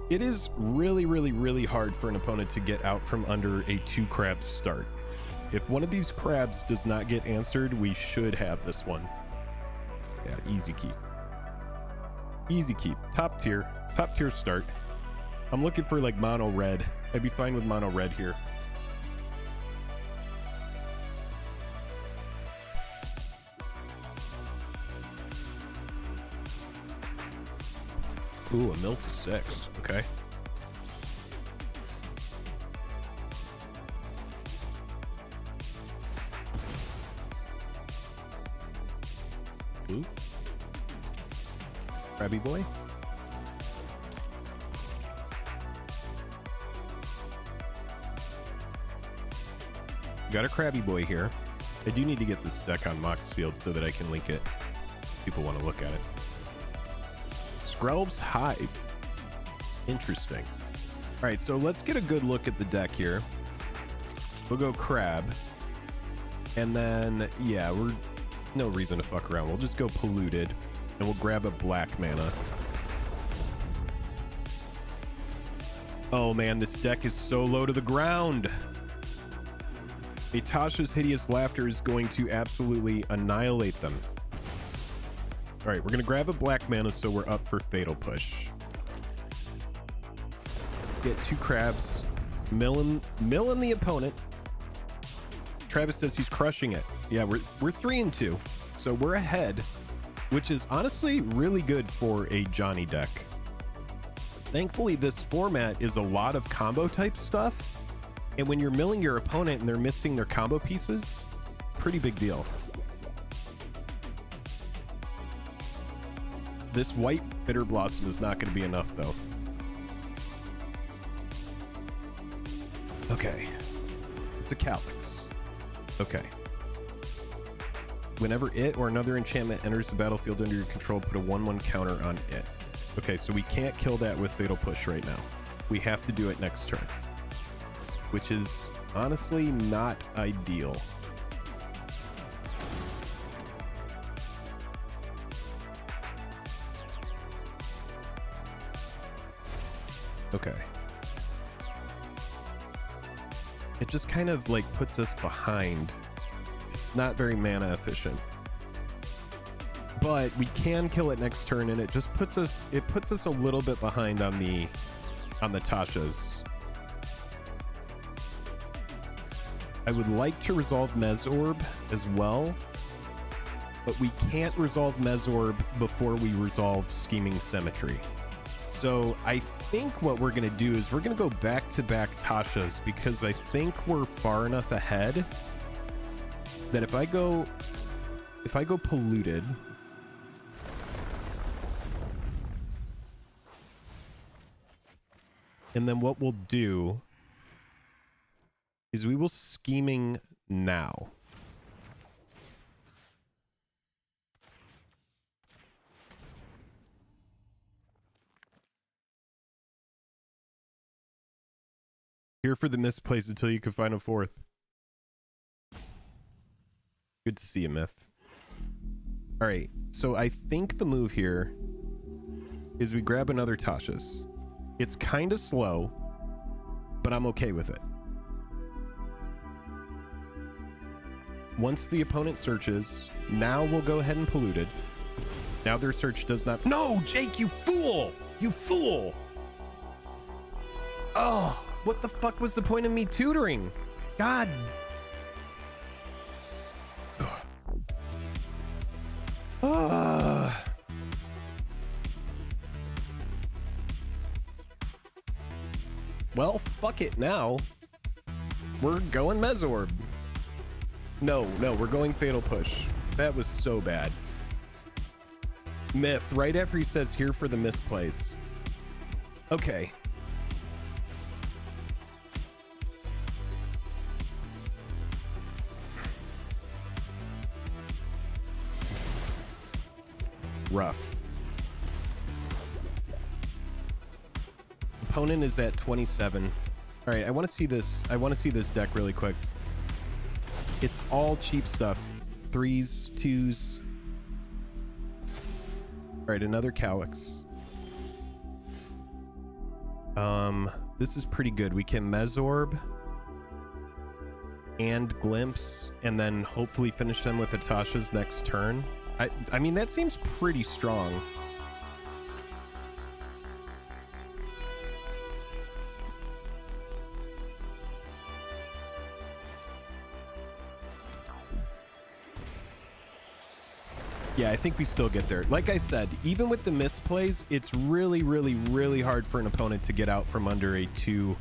It is really, really, really hard for an opponent to get out from under a 2 crab start. If one of these crabs does not get answered, we should have this one. Yeah, easy keep. Easy keep. Top tier start. I'm looking for like mono red. I'd be fine with mono red here. Ooh, a mill to 6. Okay. Ooh. Crabby boy. Got a crabby boy here. I do need to get this deck on Moxfield so that I can link it. People want to look at it. Skrelv's Hive. Interesting. All right, so let's get a good look at the deck here. We'll go crab. And then, yeah, we're no reason to fuck around. We'll just go polluted, and we'll grab a black mana. Oh man, this deck is so low to the ground. A Tasha's Hideous Laughter is going to absolutely annihilate them. All right, we're going to grab a black mana so we're up for Fatal Push. Get 2 crabs. Milling the opponent. Travis says he's crushing it. Yeah, we're 3 and 2. So we're ahead, which is honestly really good for a Johnny deck. Thankfully, this format is a lot of combo type stuff. And when you're milling your opponent and they're missing their combo pieces, pretty big deal. This white Bitter Blossom is not going to be enough, though. Okay. It's a Calyx. Okay. Whenever it or another enchantment enters the battlefield under your control, put a 1/1 counter on it. Okay, so we can't kill that with Fatal Push right now. We have to do it next turn, which is honestly not ideal. Okay. It just kind of like puts us behind. It's not very mana efficient. But we can kill it next turn, and it just puts us a little bit behind on the Tashas. I would like to resolve Mezorb as well, but we can't resolve Mezorb before we resolve Scheming Symmetry. So I think what we're going to do is we're going to go back-to-back Tashas, because I think we're far enough ahead that if I go polluted, And then what we'll do is we will scheming now. Here for the misplays until you can find a fourth. Good to see you, Myth. All right, so I think the move here is we grab another Tasha's. It's kind of slow, but I'm okay with it. Once the opponent searches, now we'll go ahead and pollute it. Now their search does not... No, Jake, you fool! You fool! Oh, what the fuck was the point of me tutoring? God. Well, fuck it now. We're going Mesorb. No, we're going Fatal Push. That was so bad. Myth, right after he says here for the misplays. Okay. Rough. Opponent is at 27. All right, I want to see this. I want to see this deck really quick. It's all cheap stuff. 3s, 2s. All right, another Cowix. This is pretty good. We can Mesorb and Glimpse, and then hopefully finish them with Natasha's next turn. I mean, that seems pretty strong. Yeah, I think we still get there. Like I said, even with the misplays, it's really, really, really hard for an opponent to get out from under a two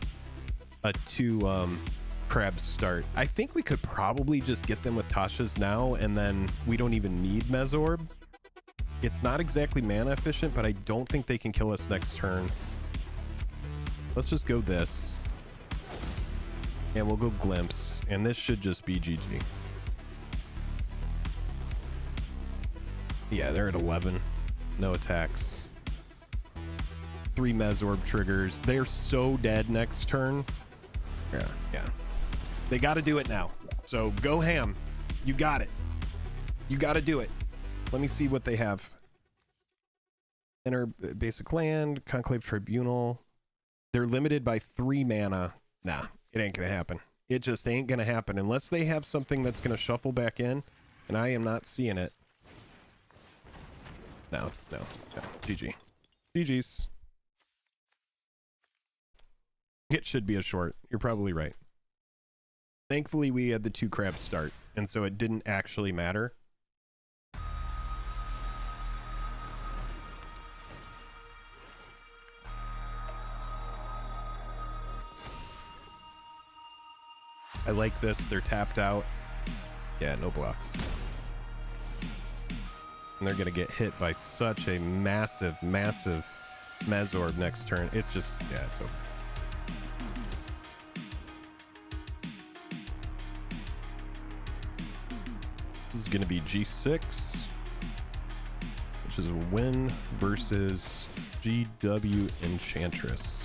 crab start. I think we could probably just get them with Tasha's now, and then we don't even need Mesorb. It's not exactly mana efficient, but I don't think they can kill us next turn. Let's just go this. And we'll go Glimpse, and this should just be GG. Yeah, they're at 11. No attacks. 3 Mesorb triggers. They're so dead next turn. Yeah. They got to do it now. So go ham. You got it. You got to do it. Let me see what they have. Enter basic land, Conclave Tribunal. They're limited by 3 mana. Nah, it ain't going to happen. It just ain't going to happen unless they have something that's going to shuffle back in, and I am not seeing it. No. GG. GG's. It should be a short. You're probably right. Thankfully, we had the 2 crabs start, and so it didn't actually matter. I like this. They're tapped out. Yeah, no blocks. And they're going to get hit by such a massive Mesorb next turn. It's just, yeah, it's over. This is going to be G6, which is a win versus GW Enchantress.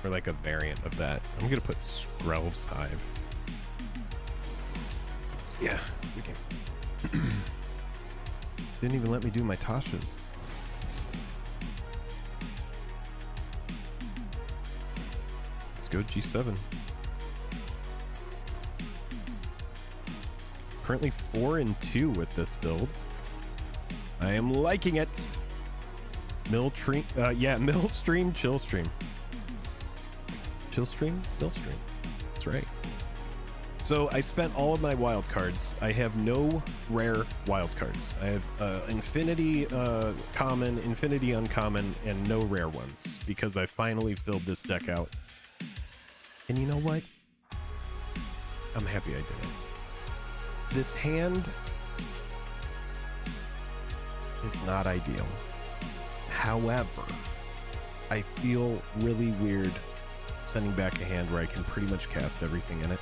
Or like a variant of that. I'm going to put Skrelv's Hive. Yeah, we can. Didn't even let me do my Tasha's. Let's go G7. Currently 4-2 with this build. I am liking it. Millstream, Chillstream. Chillstream? Millstream. That's right. So I spent all of my wild cards. I have no rare wild cards. I have infinity common, infinity uncommon, and no rare ones because I finally filled this deck out. And you know what? I'm happy I did it. This hand is not ideal. However, I feel really weird sending back a hand where I can pretty much cast everything in it.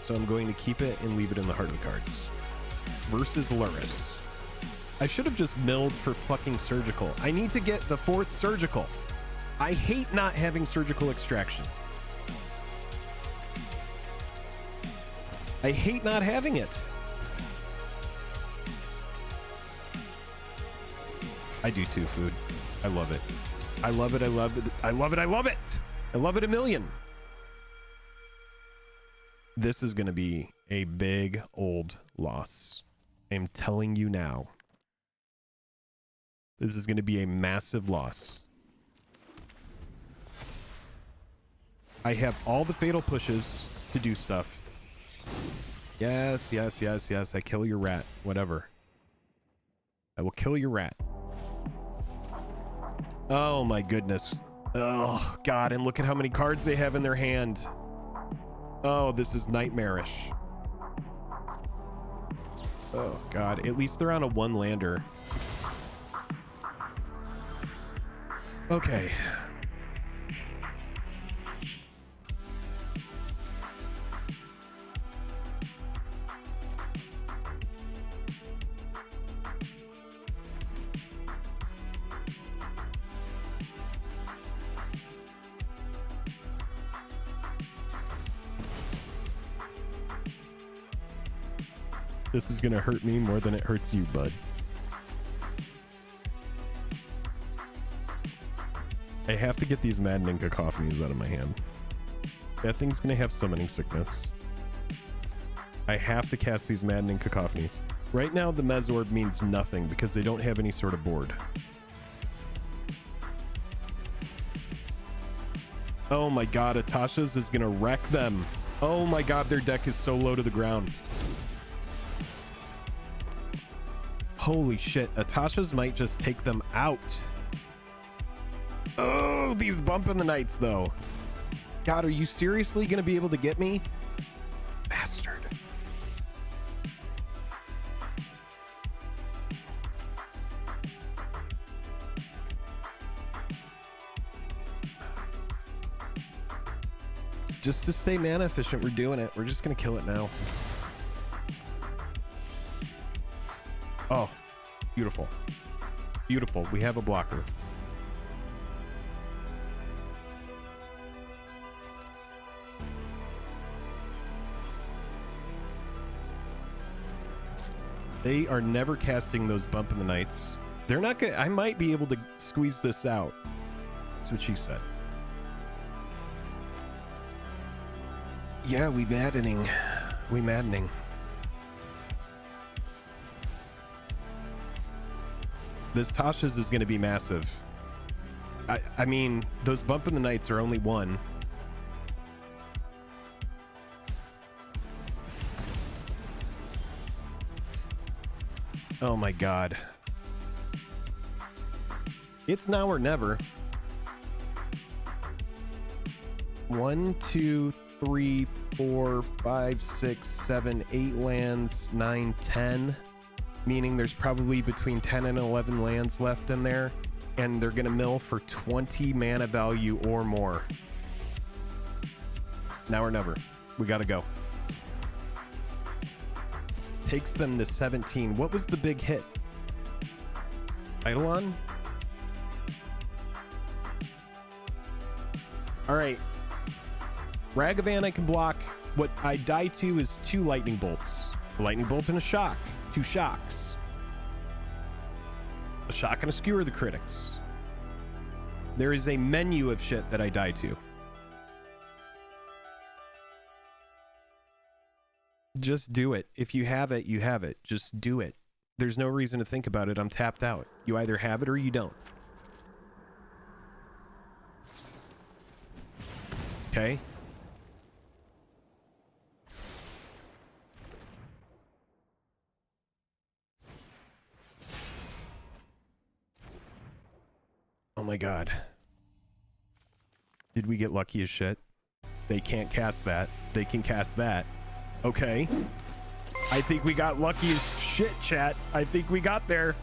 So I'm going to keep it and leave it in the heart of the cards. Versus Luris. I should have just milled for fucking surgical. I need to get the 4th surgical. I hate not having surgical extraction. I hate not having it. I do too, Food. I love it. I love it. I love it. I love it. I love it. I love it a million. This is going to be a big old loss. I'm telling you now. This is going to be a massive loss. I have all the fatal pushes to do stuff. Yes, yes, yes, yes. I kill your rat. Whatever. I will kill your rat. Oh my goodness. Oh God, and look at how many cards they have in their hand. Oh, this is nightmarish. Oh God, at least they're on a 1-lander. Okay. This is gonna hurt me more than it hurts you, bud. I have to get these maddening cacophonies out of my hand. That thing's gonna have summoning sickness. I have to cast these maddening cacophonies. Right now, the Mezorb means nothing because they don't have any sort of board. Oh my God, Atasha's is gonna wreck them. Oh my God, their deck is so low to the ground. Holy shit, Atasha's might just take them out. Oh, these bump in the nights though. God, are you seriously gonna be able to get me? Bastard. Just to stay mana efficient, we're doing it. We're just gonna kill it now. Oh, beautiful. Beautiful. We have a blocker. They are never casting those bump in the nights. They're not gonna... I might be able to squeeze this out. That's what she said. Yeah, we maddening. We maddening. This Tasha's is going to be massive. I mean, those bump in the nights are only 1. Oh my God. It's now or never. 1, 2, 3, 4, 5, 6, 7, 8 lands, 9, 10. Meaning there's probably between 10 and 11 lands left in there, and they're gonna mill for 20 mana value or more. Now or never. We gotta go. Takes them to 17. What was the big hit? Eidolon? Alright. Ragavan I can block. What I die to is 2 lightning bolts. A lightning bolt and a shock. 2 shocks. A shock and a skewer the critics. There is a menu of shit that I die to. Just do it. If you have it, you have it. Just do it. There's no reason to think about it. I'm tapped out. You either have it or you don't. Okay? Oh my God. Did we get lucky as shit? They can't cast that. They can cast that. Okay. I think we got lucky as shit, chat. I think we got there.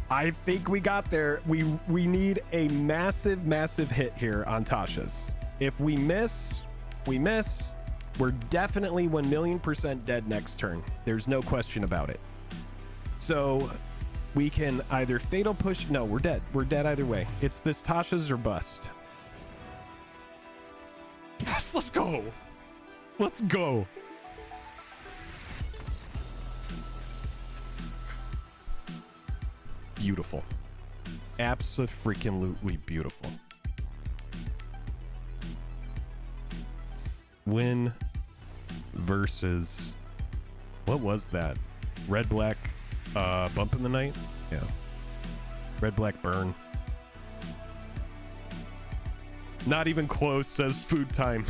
I think we got there. We need a massive, massive hit here on Tasha's. If we miss, we miss. We're definitely 1,000,000% dead next turn. There's no question about it. So we can either fatal push. No, we're dead. We're dead either way. It's this Tasha's or bust. Yes, let's go. Let's go. Beautiful. Abso-freaking-lutely beautiful. Win versus, what was that? Red black bump in the night? Yeah. Red black burn. Not even close, says food time.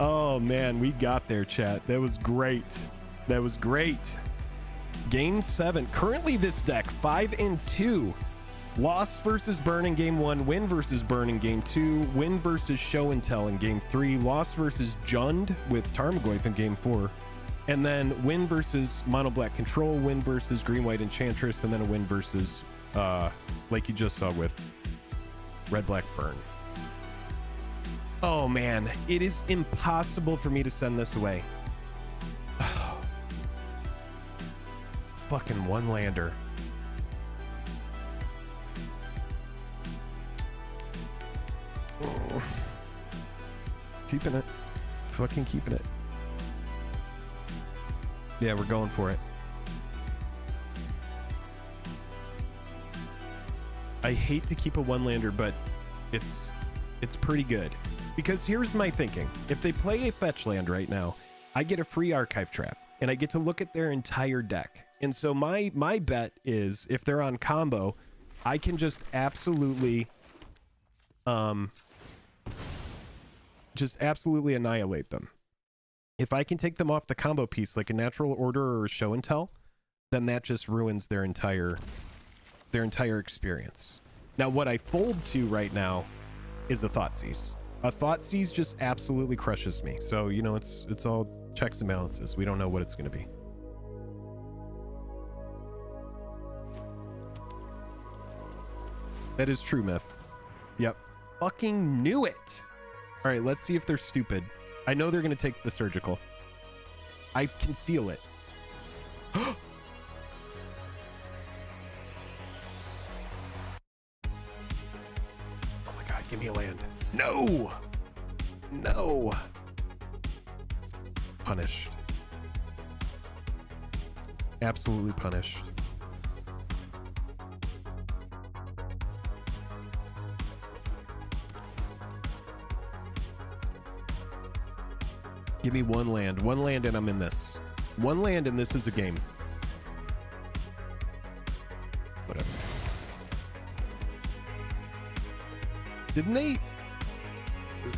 Oh man, we got there, chat. That was great. That was great. Game 7. Currently this deck 5-2. Loss versus burn in game 1, win versus burn in game 2, win versus show and tell in game 3, loss versus Jund with Tarmogoyf in game 4, and then win versus mono black control, win versus green white enchantress, and then a win versus like you just saw with red black burn. Oh man, it is impossible for me to send this away. Fucking one lander. Oh. Keeping it. Fucking keeping it. Yeah, we're going for it. I hate to keep a one lander, but it's pretty good. Because here's my thinking. If they play a fetch land right now, I get a free archive trap and I get to look at their entire deck. And so my bet is if they're on combo, I can just absolutely annihilate them. If I can take them off the combo piece like a natural order or a show and tell, then that just ruins their entire experience. Now what I fold to right now is a Thoughtseize. A Thoughtseize just absolutely crushes me. So, you know, it's all checks and balances. We don't know what it's going to be. That is true, Myth. Yep. Fucking knew it. All right, let's see if they're stupid. I know they're going to take the surgical. I can feel it. Oh my god, give me a land. No! No! Punished. Absolutely punished. Give me one land and I'm in this. One land and this is a game. Whatever. Didn't they?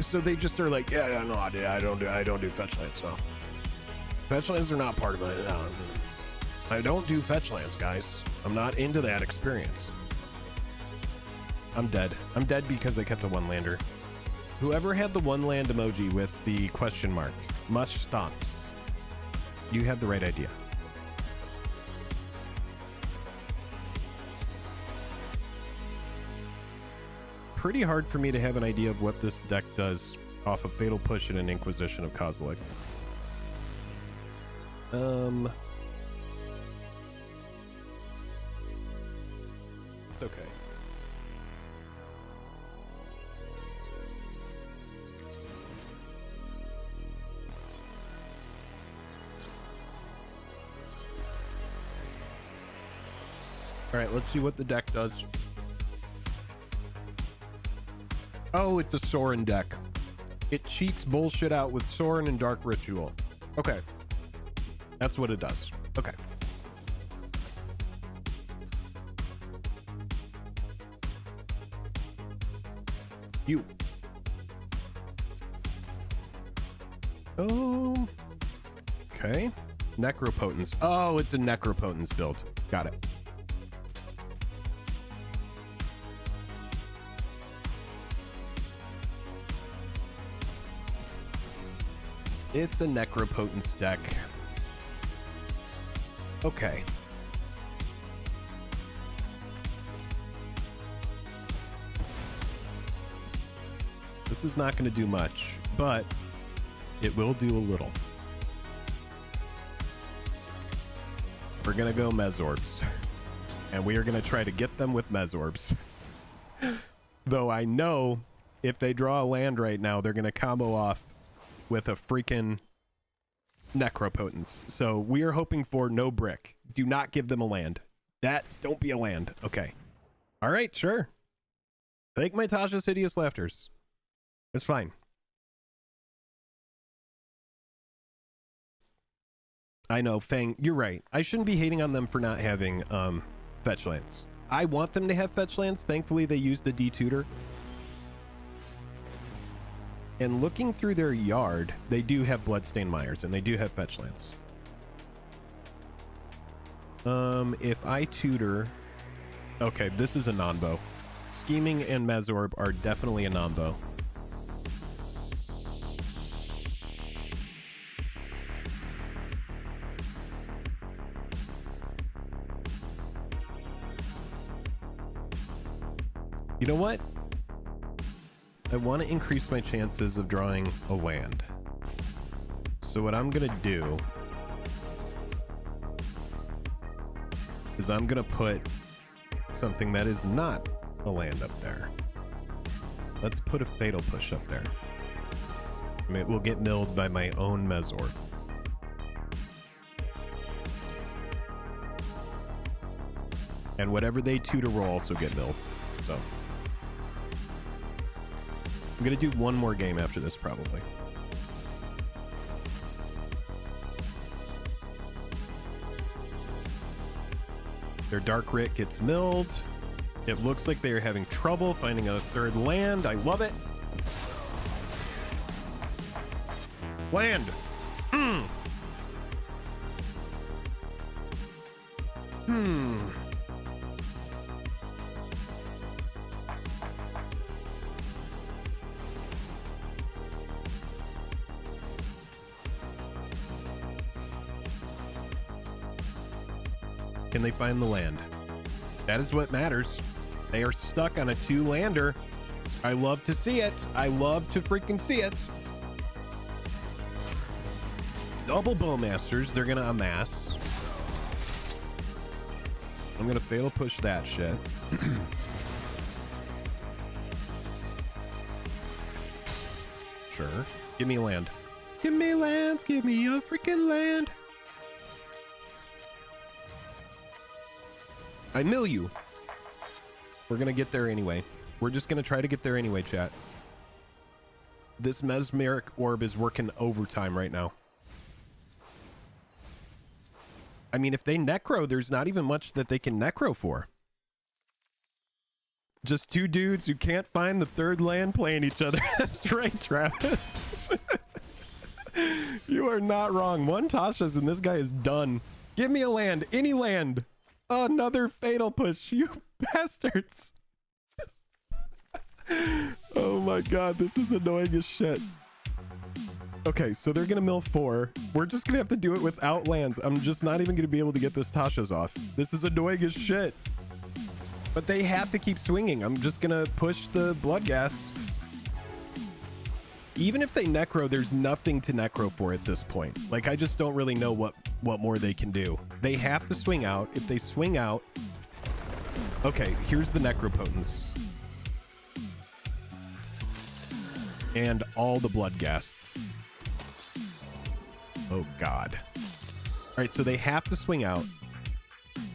So they just are like, yeah, no, I don't do fetch lands. No, fetch lands are not part of it. No, I don't do fetch lands, guys. I'm not into that experience. I'm dead. I'm dead because I kept a one lander. Whoever had the one land emoji with the question mark, mush stomps. You had the right idea. Pretty hard for me to have an idea of what this deck does off of Fatal Push and an Inquisition of Kozilek. It's okay. All right, let's see what the deck does. Oh, it's a Sorin deck. It cheats bullshit out with Sorin and Dark Ritual. Okay. That's what it does. Okay. You. Oh. Okay. Necropotence. Oh, it's a Necropotence build. Got it. It's a Necropotence deck. Okay. This is not going to do much, but it will do a little. We're going to go Mesorbs. And we are going to try to get them with Mesorbs. Though I know if they draw a land right now, they're going to combo off with a freaking Necropotence. So we are hoping for no brick. Do not give them a land. That, don't be a land. Okay. All right, sure. Take my Tasha's Hideous Laughters. It's fine. I know, Fang, you're right. I shouldn't be hating on them for not having fetch lands. I want them to have fetch lands. Thankfully, they used a D-tutor. And looking through their yard, they do have Bloodstained Mires, and they do have fetch lands. If I tutor... Okay, this is a non-bow. Scheming and Mesorb are definitely a non-bow. You know what? I want to increase my chances of drawing a land. So what I'm going to do is I'm going to put something that is not a land up there. Let's put a Fatal Push up there. I mean, it will get milled by my own Mesorb. And whatever they tutor will also get milled. So I'm going to do one more game after this, probably. Their Dark Writ gets milled. It looks like they are having trouble finding a third land. I love it. Land. Can they find the land? That is what matters. They are stuck on a 2-lander. I love to see it. I love to freaking see it. Double Bowmasters. They're gonna amass. I'm gonna Fatal Push that shit. Sure. Give me a land. Give me lands. Give me a freaking land. I mill you. We're gonna get there anyway. We're just gonna try to get there anyway, chat. This Mesmeric Orb is working overtime right now. I mean, if they Necro, there's not even much that they can Necro for. Just two dudes who can't find the third land playing each other. That's right, Travis. You are not wrong. One Tasha's and this guy is done. Give me a land. Any land. Another Fatal Push, you bastards. Oh my god, this is annoying as shit. Okay, so they're gonna mill 4. We're just gonna have to do it without lands. I'm just not even gonna be able to get this Tasha's off. This is annoying as shit. But they have to keep swinging. I'm just gonna push the Bloodghast. Even if they Necro, there's nothing to Necro for at this point. Like, I just don't really know what more they can do. They have to swing out. If they swing out... Okay, here's the Necropotence. And all the Bloodghasts. Oh, God. Alright, so they have to swing out.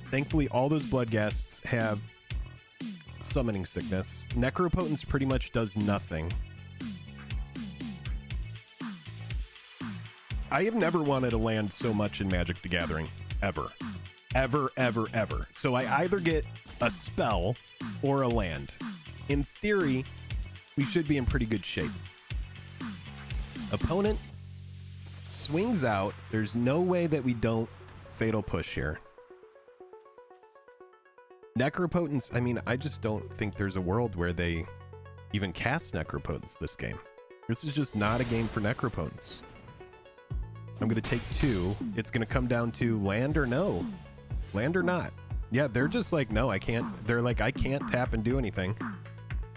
Thankfully, all those Bloodghasts have Summoning Sickness. Necropotence pretty much does nothing. I have never wanted to land so much in Magic the Gathering. Ever. Ever, ever, ever. So I either get a spell or a land. In theory, we should be in pretty good shape. Opponent swings out. There's no way that we don't Fatal Push here. Necropotence, I mean, I just don't think there's a world where they even cast Necropotence this game. This is just not a game for Necropotence. I'm going to take 2. It's going to come down to land or no. Land or not. Yeah, they're just like, no, I can't. They're like, I can't tap and do anything.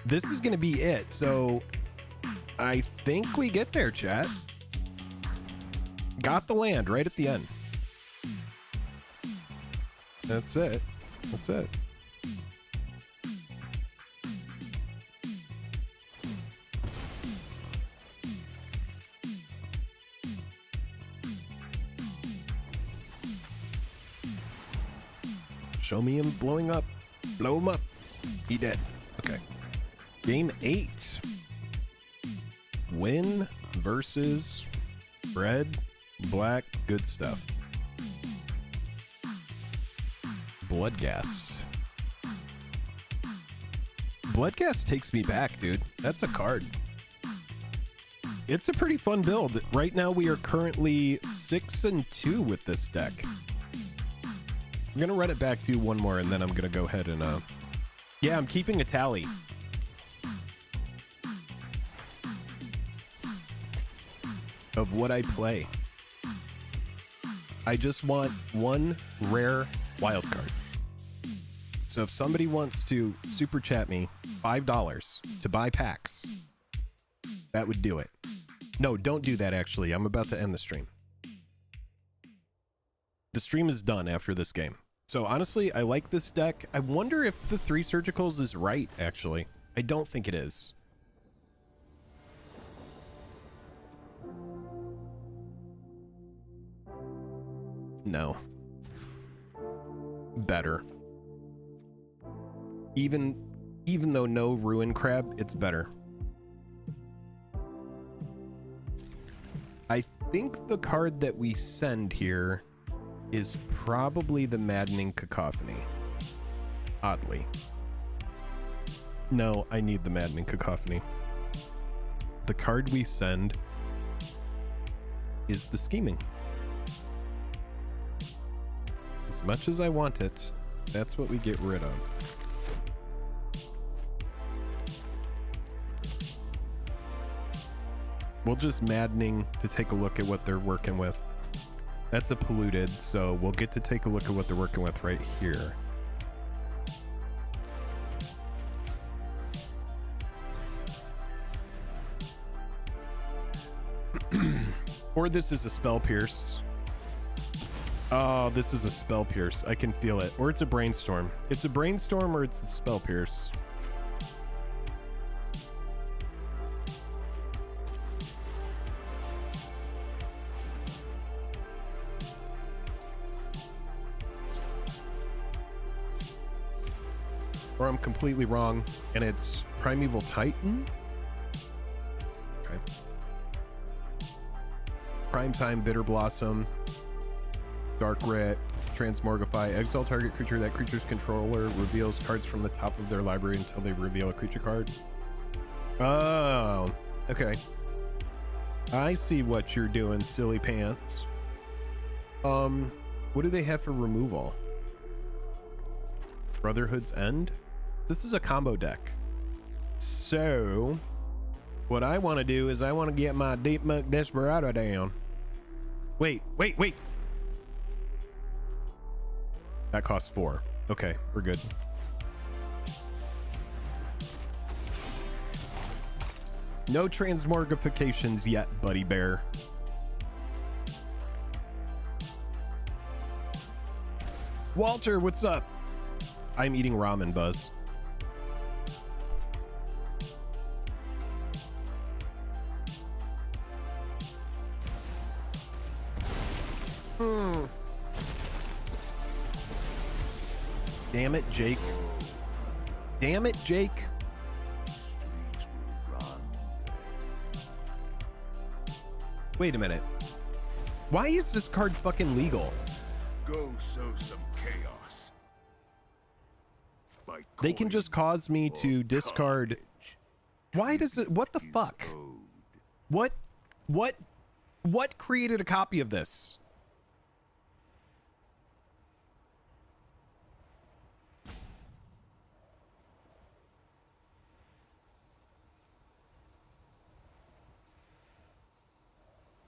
This is going to be it. So I think we get there, chat. Got the land right at the end. That's it. That's it. Show me him blowing up. Blow him up. He dead. Okay. Game 8. Win versus red, black, good stuff. Bloodghast. Bloodghast takes me back, dude. That's a card. It's a pretty fun build. Right now we are currently 6-2 with this deck. I'm gonna run it back, do one more, and then I'm gonna go ahead and yeah, I'm keeping a tally. Of what I play. I just want one rare wild card. So if somebody wants to super chat me $5 to buy packs, that would do it. No, don't do that actually. I'm about to end the stream. The stream is done after this game. So honestly, I like this deck. I wonder if the 3 surgicals is right, actually. I don't think it is. No. Better. Even though no Ruin Crab, it's better. I think the card that we send here is probably the Maddening Cacophony. Oddly. No, I need the Maddening Cacophony. The card we send is the Scheming. As much as I want it, that's what we get rid of. We'll just Maddening to take a look at what they're working with. That's a polluted, so we'll get to take a look at what they're working with right here. Or this is a Spell Pierce. Oh, this is a Spell Pierce. I can feel it. Or it's a Brainstorm. It's a Brainstorm or it's a Spell Pierce. Or I'm completely wrong, and it's Primeval Titan. Okay. Primetime, Bitter Blossom, Dark Ret, Transmorgify. Exile target creature. That creature's controller reveals cards from the top of their library until they reveal a creature card. Oh, okay. I see what you're doing, silly pants. What do they have for removal? Brotherhood's End? This is a combo deck. So, what I want to do is I want to get my Deep Muck Desperado down. Wait. That costs 4. Okay, we're good. No transmorgifications yet, buddy bear. Walter, what's up? I'm eating ramen, Buzz. Damn it, Jake. Damn it, Jake. Wait a minute. Why is this card fucking legal? Go sow some chaos. They can just cause me to discard. Why does it? What the fuck? What created a copy of this?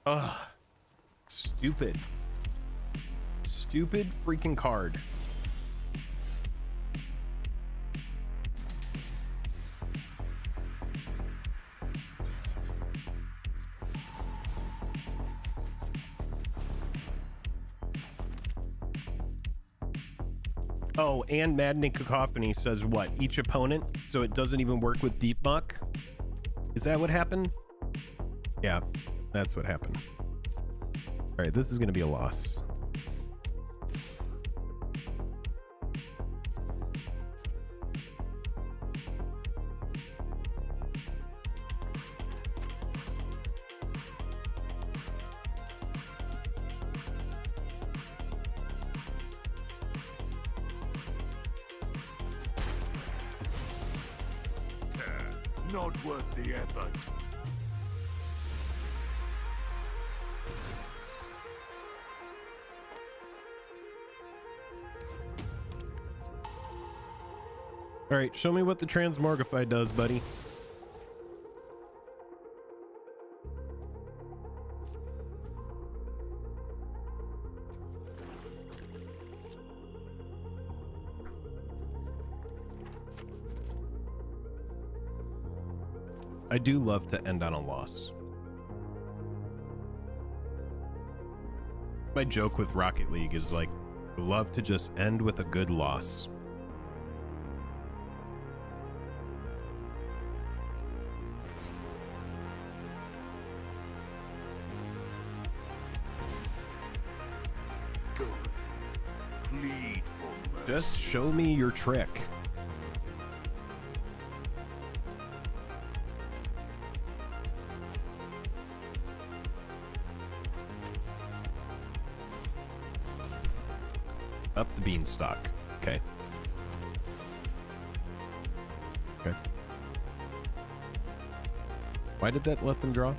Ugh. Stupid. Stupid freaking card. Oh, and Maddening Cacophony says what? Each opponent, so it doesn't even work with Deep Muck? Is that what happened? Yeah, that's what happened. All right, this is going to be a loss. Not worth the effort. All right, show me what the Transmorgify does, buddy. I do love to end on a loss. My joke with Rocket League is like, I love to just end with a good loss. Go ahead. Plead for mercy. Just show me your trick. Up the beanstalk. Okay. Okay. Why did that let them draw?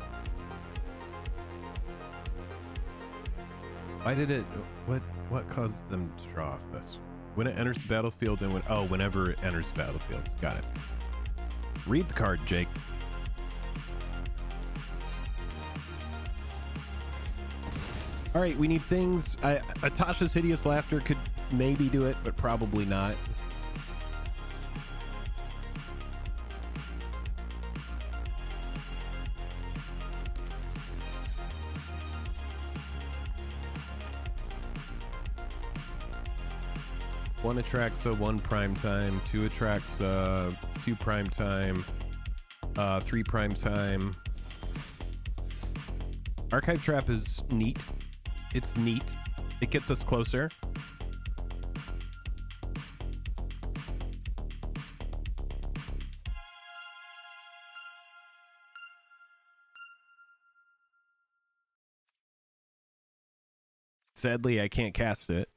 Why did it... What caused them to draw off this? When it enters the battlefield and when... Oh, whenever it enters the battlefield. Got it. Read the card, Jake. All right, we need things. Atasha's Hideous Laughter could maybe do it, but probably not. One Atraxa, one prime time, two Atraxa, two prime time, three prime time. Archive Trap is neat. It's neat. It gets us closer. Sadly, I can't cast it.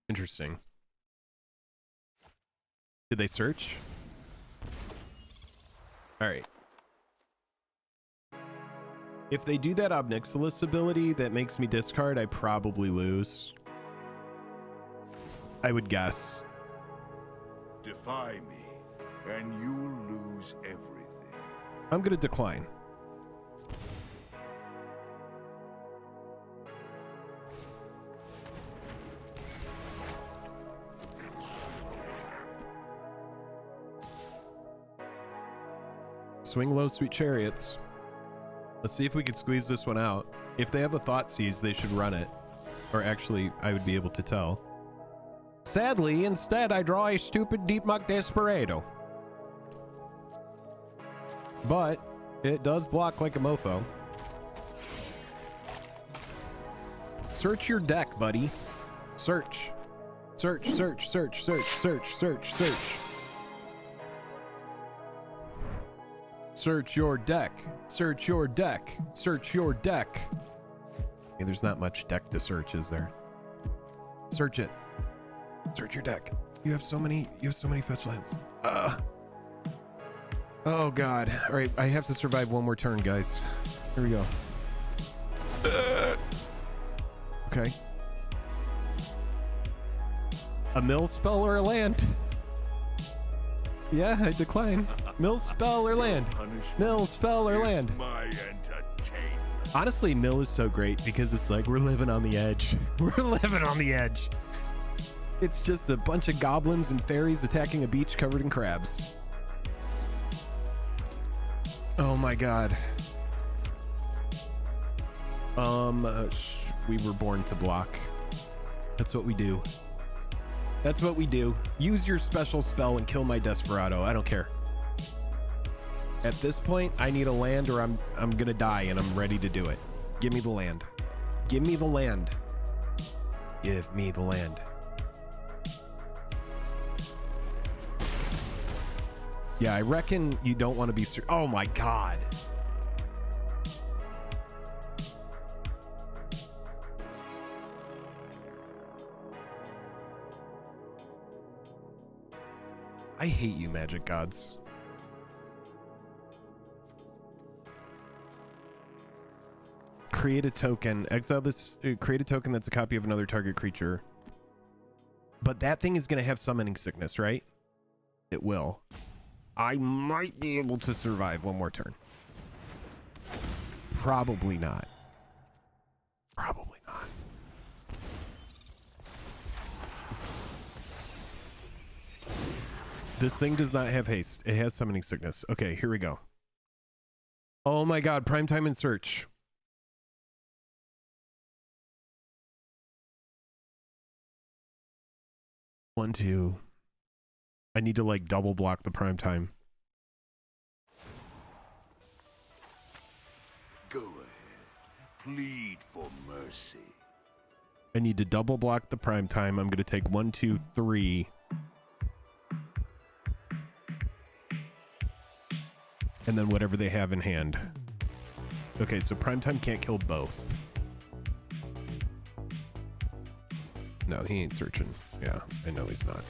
Interesting. Did they search? All right. If they do that Obnixilis ability that makes me discard, I probably lose. I would guess. Defy me, and you'll lose everything. I'm gonna decline. Swing low, sweet chariots. Let's see if we could squeeze this one out. If they have a Thought Seize, they should run it. Or actually, I would be able to tell. Sadly, instead, I draw a stupid Deep Muck Desperado. But it does block like a mofo. Search your deck, buddy. Search. Search, search, search, search, search, search, search. Search your deck. Search your deck. Search your deck. Okay, there's not much deck to search, is there? Search it. Search your deck. You have so many fetch lands. Oh god. All right, I have to survive one more turn, guys. Here we go. Okay. A mill spell or a land? Yeah, I decline. Mill spell or land? Mill spell or land? My entertainment. Honestly, mill is so great because it's like we're living on the edge. We're living on the edge. It's just a bunch of goblins and fairies attacking a beach covered in crabs. Oh my god. We were born to block. That's what we do. That's what we do. Use your special spell and kill my Desperado. I don't care. At this point, I need a land or I'm gonna die, and I'm ready to do it. Give me the land. Give me the land. Give me the land. Yeah, I reckon you don't want to be... Oh my god. I hate you, Magic Gods. Create a token. Exile this. Create a token that's a copy of another target creature. But that thing is going to have summoning sickness, right? It will. I might be able to survive one more turn. Probably not. Probably not. This thing does not have haste. It has summoning sickness. Okay, here we go. Oh my god, primetime and search. One, two. I need to like double block the primetime. Go ahead. Plead for mercy. I need to double block the primetime. I'm going to take 1, 2, 3. And then whatever they have in hand. Okay, so primetime can't kill both. No, he ain't searching. Yeah, I know he's not.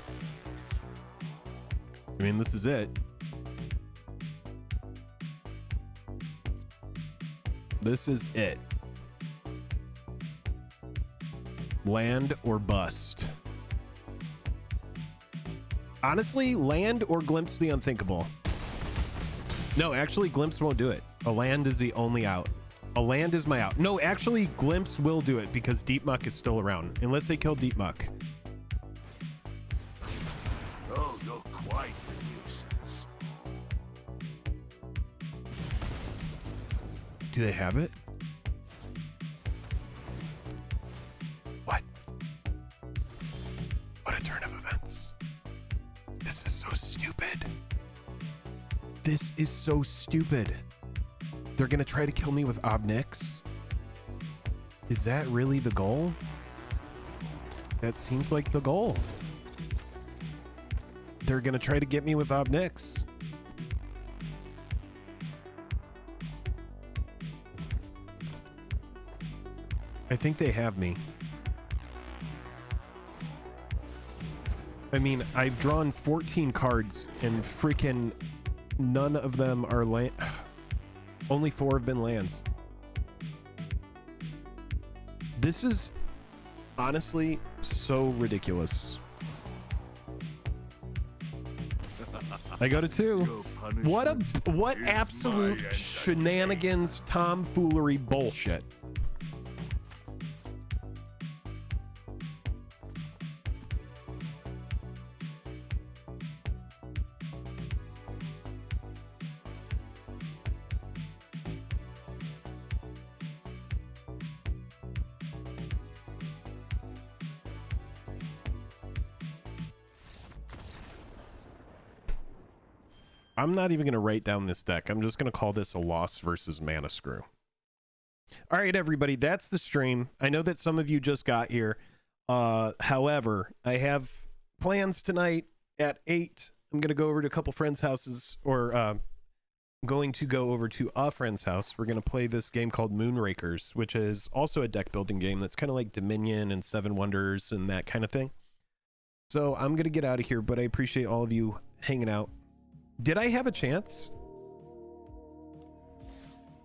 I mean, this is it. This is it. Land or bust. Honestly, land or glimpse the unthinkable. No, actually, glimpse won't do it. A land is the only out. A land is my out. No, actually, glimpse will do it because Deep Muck is still around. Unless they kill Deep Muck. Oh, you're quite the nuisance. Do they have it? What? What a turn of events. This is so stupid. This is so stupid. They're gonna try to kill me with Obnix. Is that really the goal? That seems like the goal. They're gonna try to get me with Obnix. I think they have me. I mean, I've drawn 14 cards and freaking none of them are land. Only 4 have been lands. This is honestly so ridiculous. I go to 2. What absolute shenanigans, tomfoolery bullshit. I'm not even going to write down this deck. I'm just going to call this a loss versus Mana Screw. All right, everybody, that's the stream. I know that some of you just got here. However, I have plans tonight at 8. I'm going to go over to a couple friends' houses, or going to go over to a friend's house. We're going to play this game called Moonrakers, which is also a deck building game that's kind of like Dominion and Seven Wonders and that kind of thing. So I'm going to get out of here, but I appreciate all of you hanging out. Did I have a chance?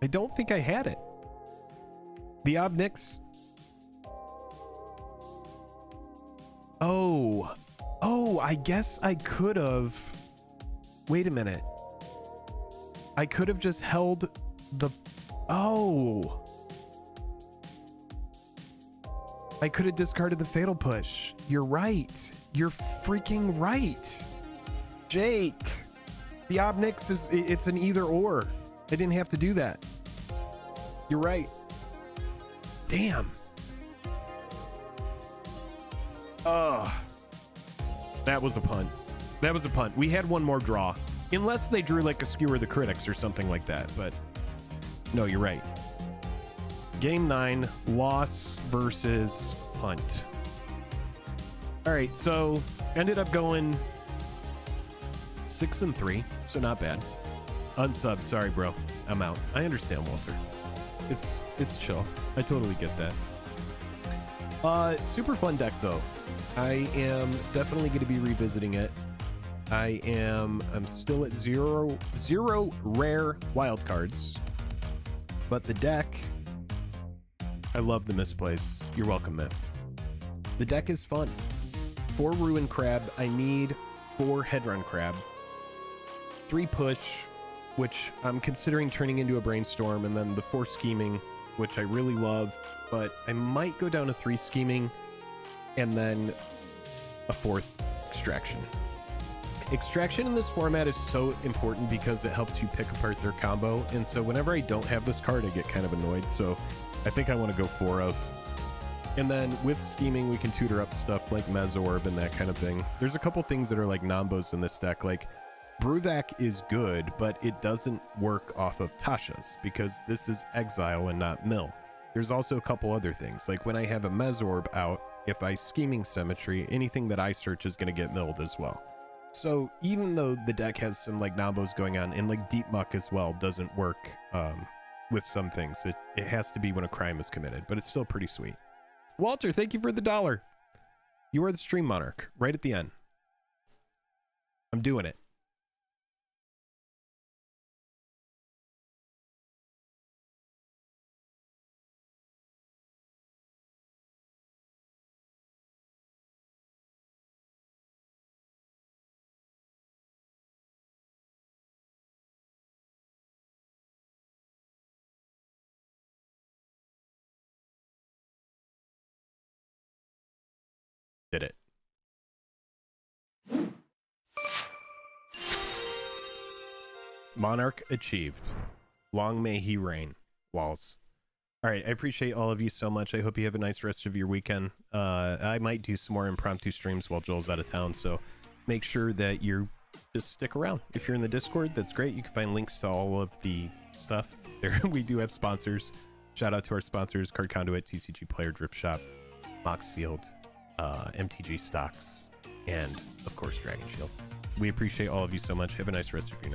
I don't think I had it. The Obnix. Oh, I guess I could have. Wait a minute. I could have just held the... Oh. I could have discarded the Fatal Push. You're right. You're freaking right. Jake. The Obnix is, it's an either or. I didn't have to do that. You're right. Damn. That was a punt. That was a punt. We had one more draw. Unless they drew like a Skewer the Critics or something like that. But no, you're right. Game 9, loss versus punt. All right, so ended up going 6-3, so not bad. Unsub, sorry, bro. I'm out. I understand, Walter. It's chill. I totally get that. Super fun deck though. I am definitely going to be revisiting it. I'm still at zero rare wild cards, but the deck, I love the misplays. You're welcome, Myth. The deck is fun. 4 Ruin Crab. I need 4 Hedron Crab. 3 Push, which I'm considering turning into a Brainstorm, and then the 4 Scheming, which I really love, but I might go down to 3 Scheming and then a 4th Extraction. Extraction in this format is so important because it helps you pick apart their combo, and so whenever I don't have this card, I get kind of annoyed, so I think I want to go 4 of. And then with Scheming, we can tutor up stuff like Mesorb and that kind of thing. There's a couple things that are like Nombos in this deck, like Bruvac is good, but it doesn't work off of Tasha's because this is Exile and not Mill. There's also a couple other things, like when I have a Mesorb out, if I Scheming Symmetry, anything that I search is going to get milled as well. So even though the deck has some like Nombos going on, and like Deep Muck as well doesn't work with some things, it has to be when a crime is committed, but it's still pretty sweet. Walter, thank you for the $1. You are the stream monarch right at the end. I'm doing it. Did it. Monarch achieved. Long may he reign. Walls. All right, I appreciate all of you so much. I hope you have a nice rest of your weekend. I might do some more impromptu streams while Joel's out of town, so make sure that you just stick around. If you're in the Discord, that's great. You can find links to all of the stuff there. We do have sponsors. Shout out to our sponsors: Card Conduit, TCG Player, Drip Shop, Moxfield, MTG Stocks, and of course Dragon Shield. We appreciate all of you so much. Have a nice rest of your night.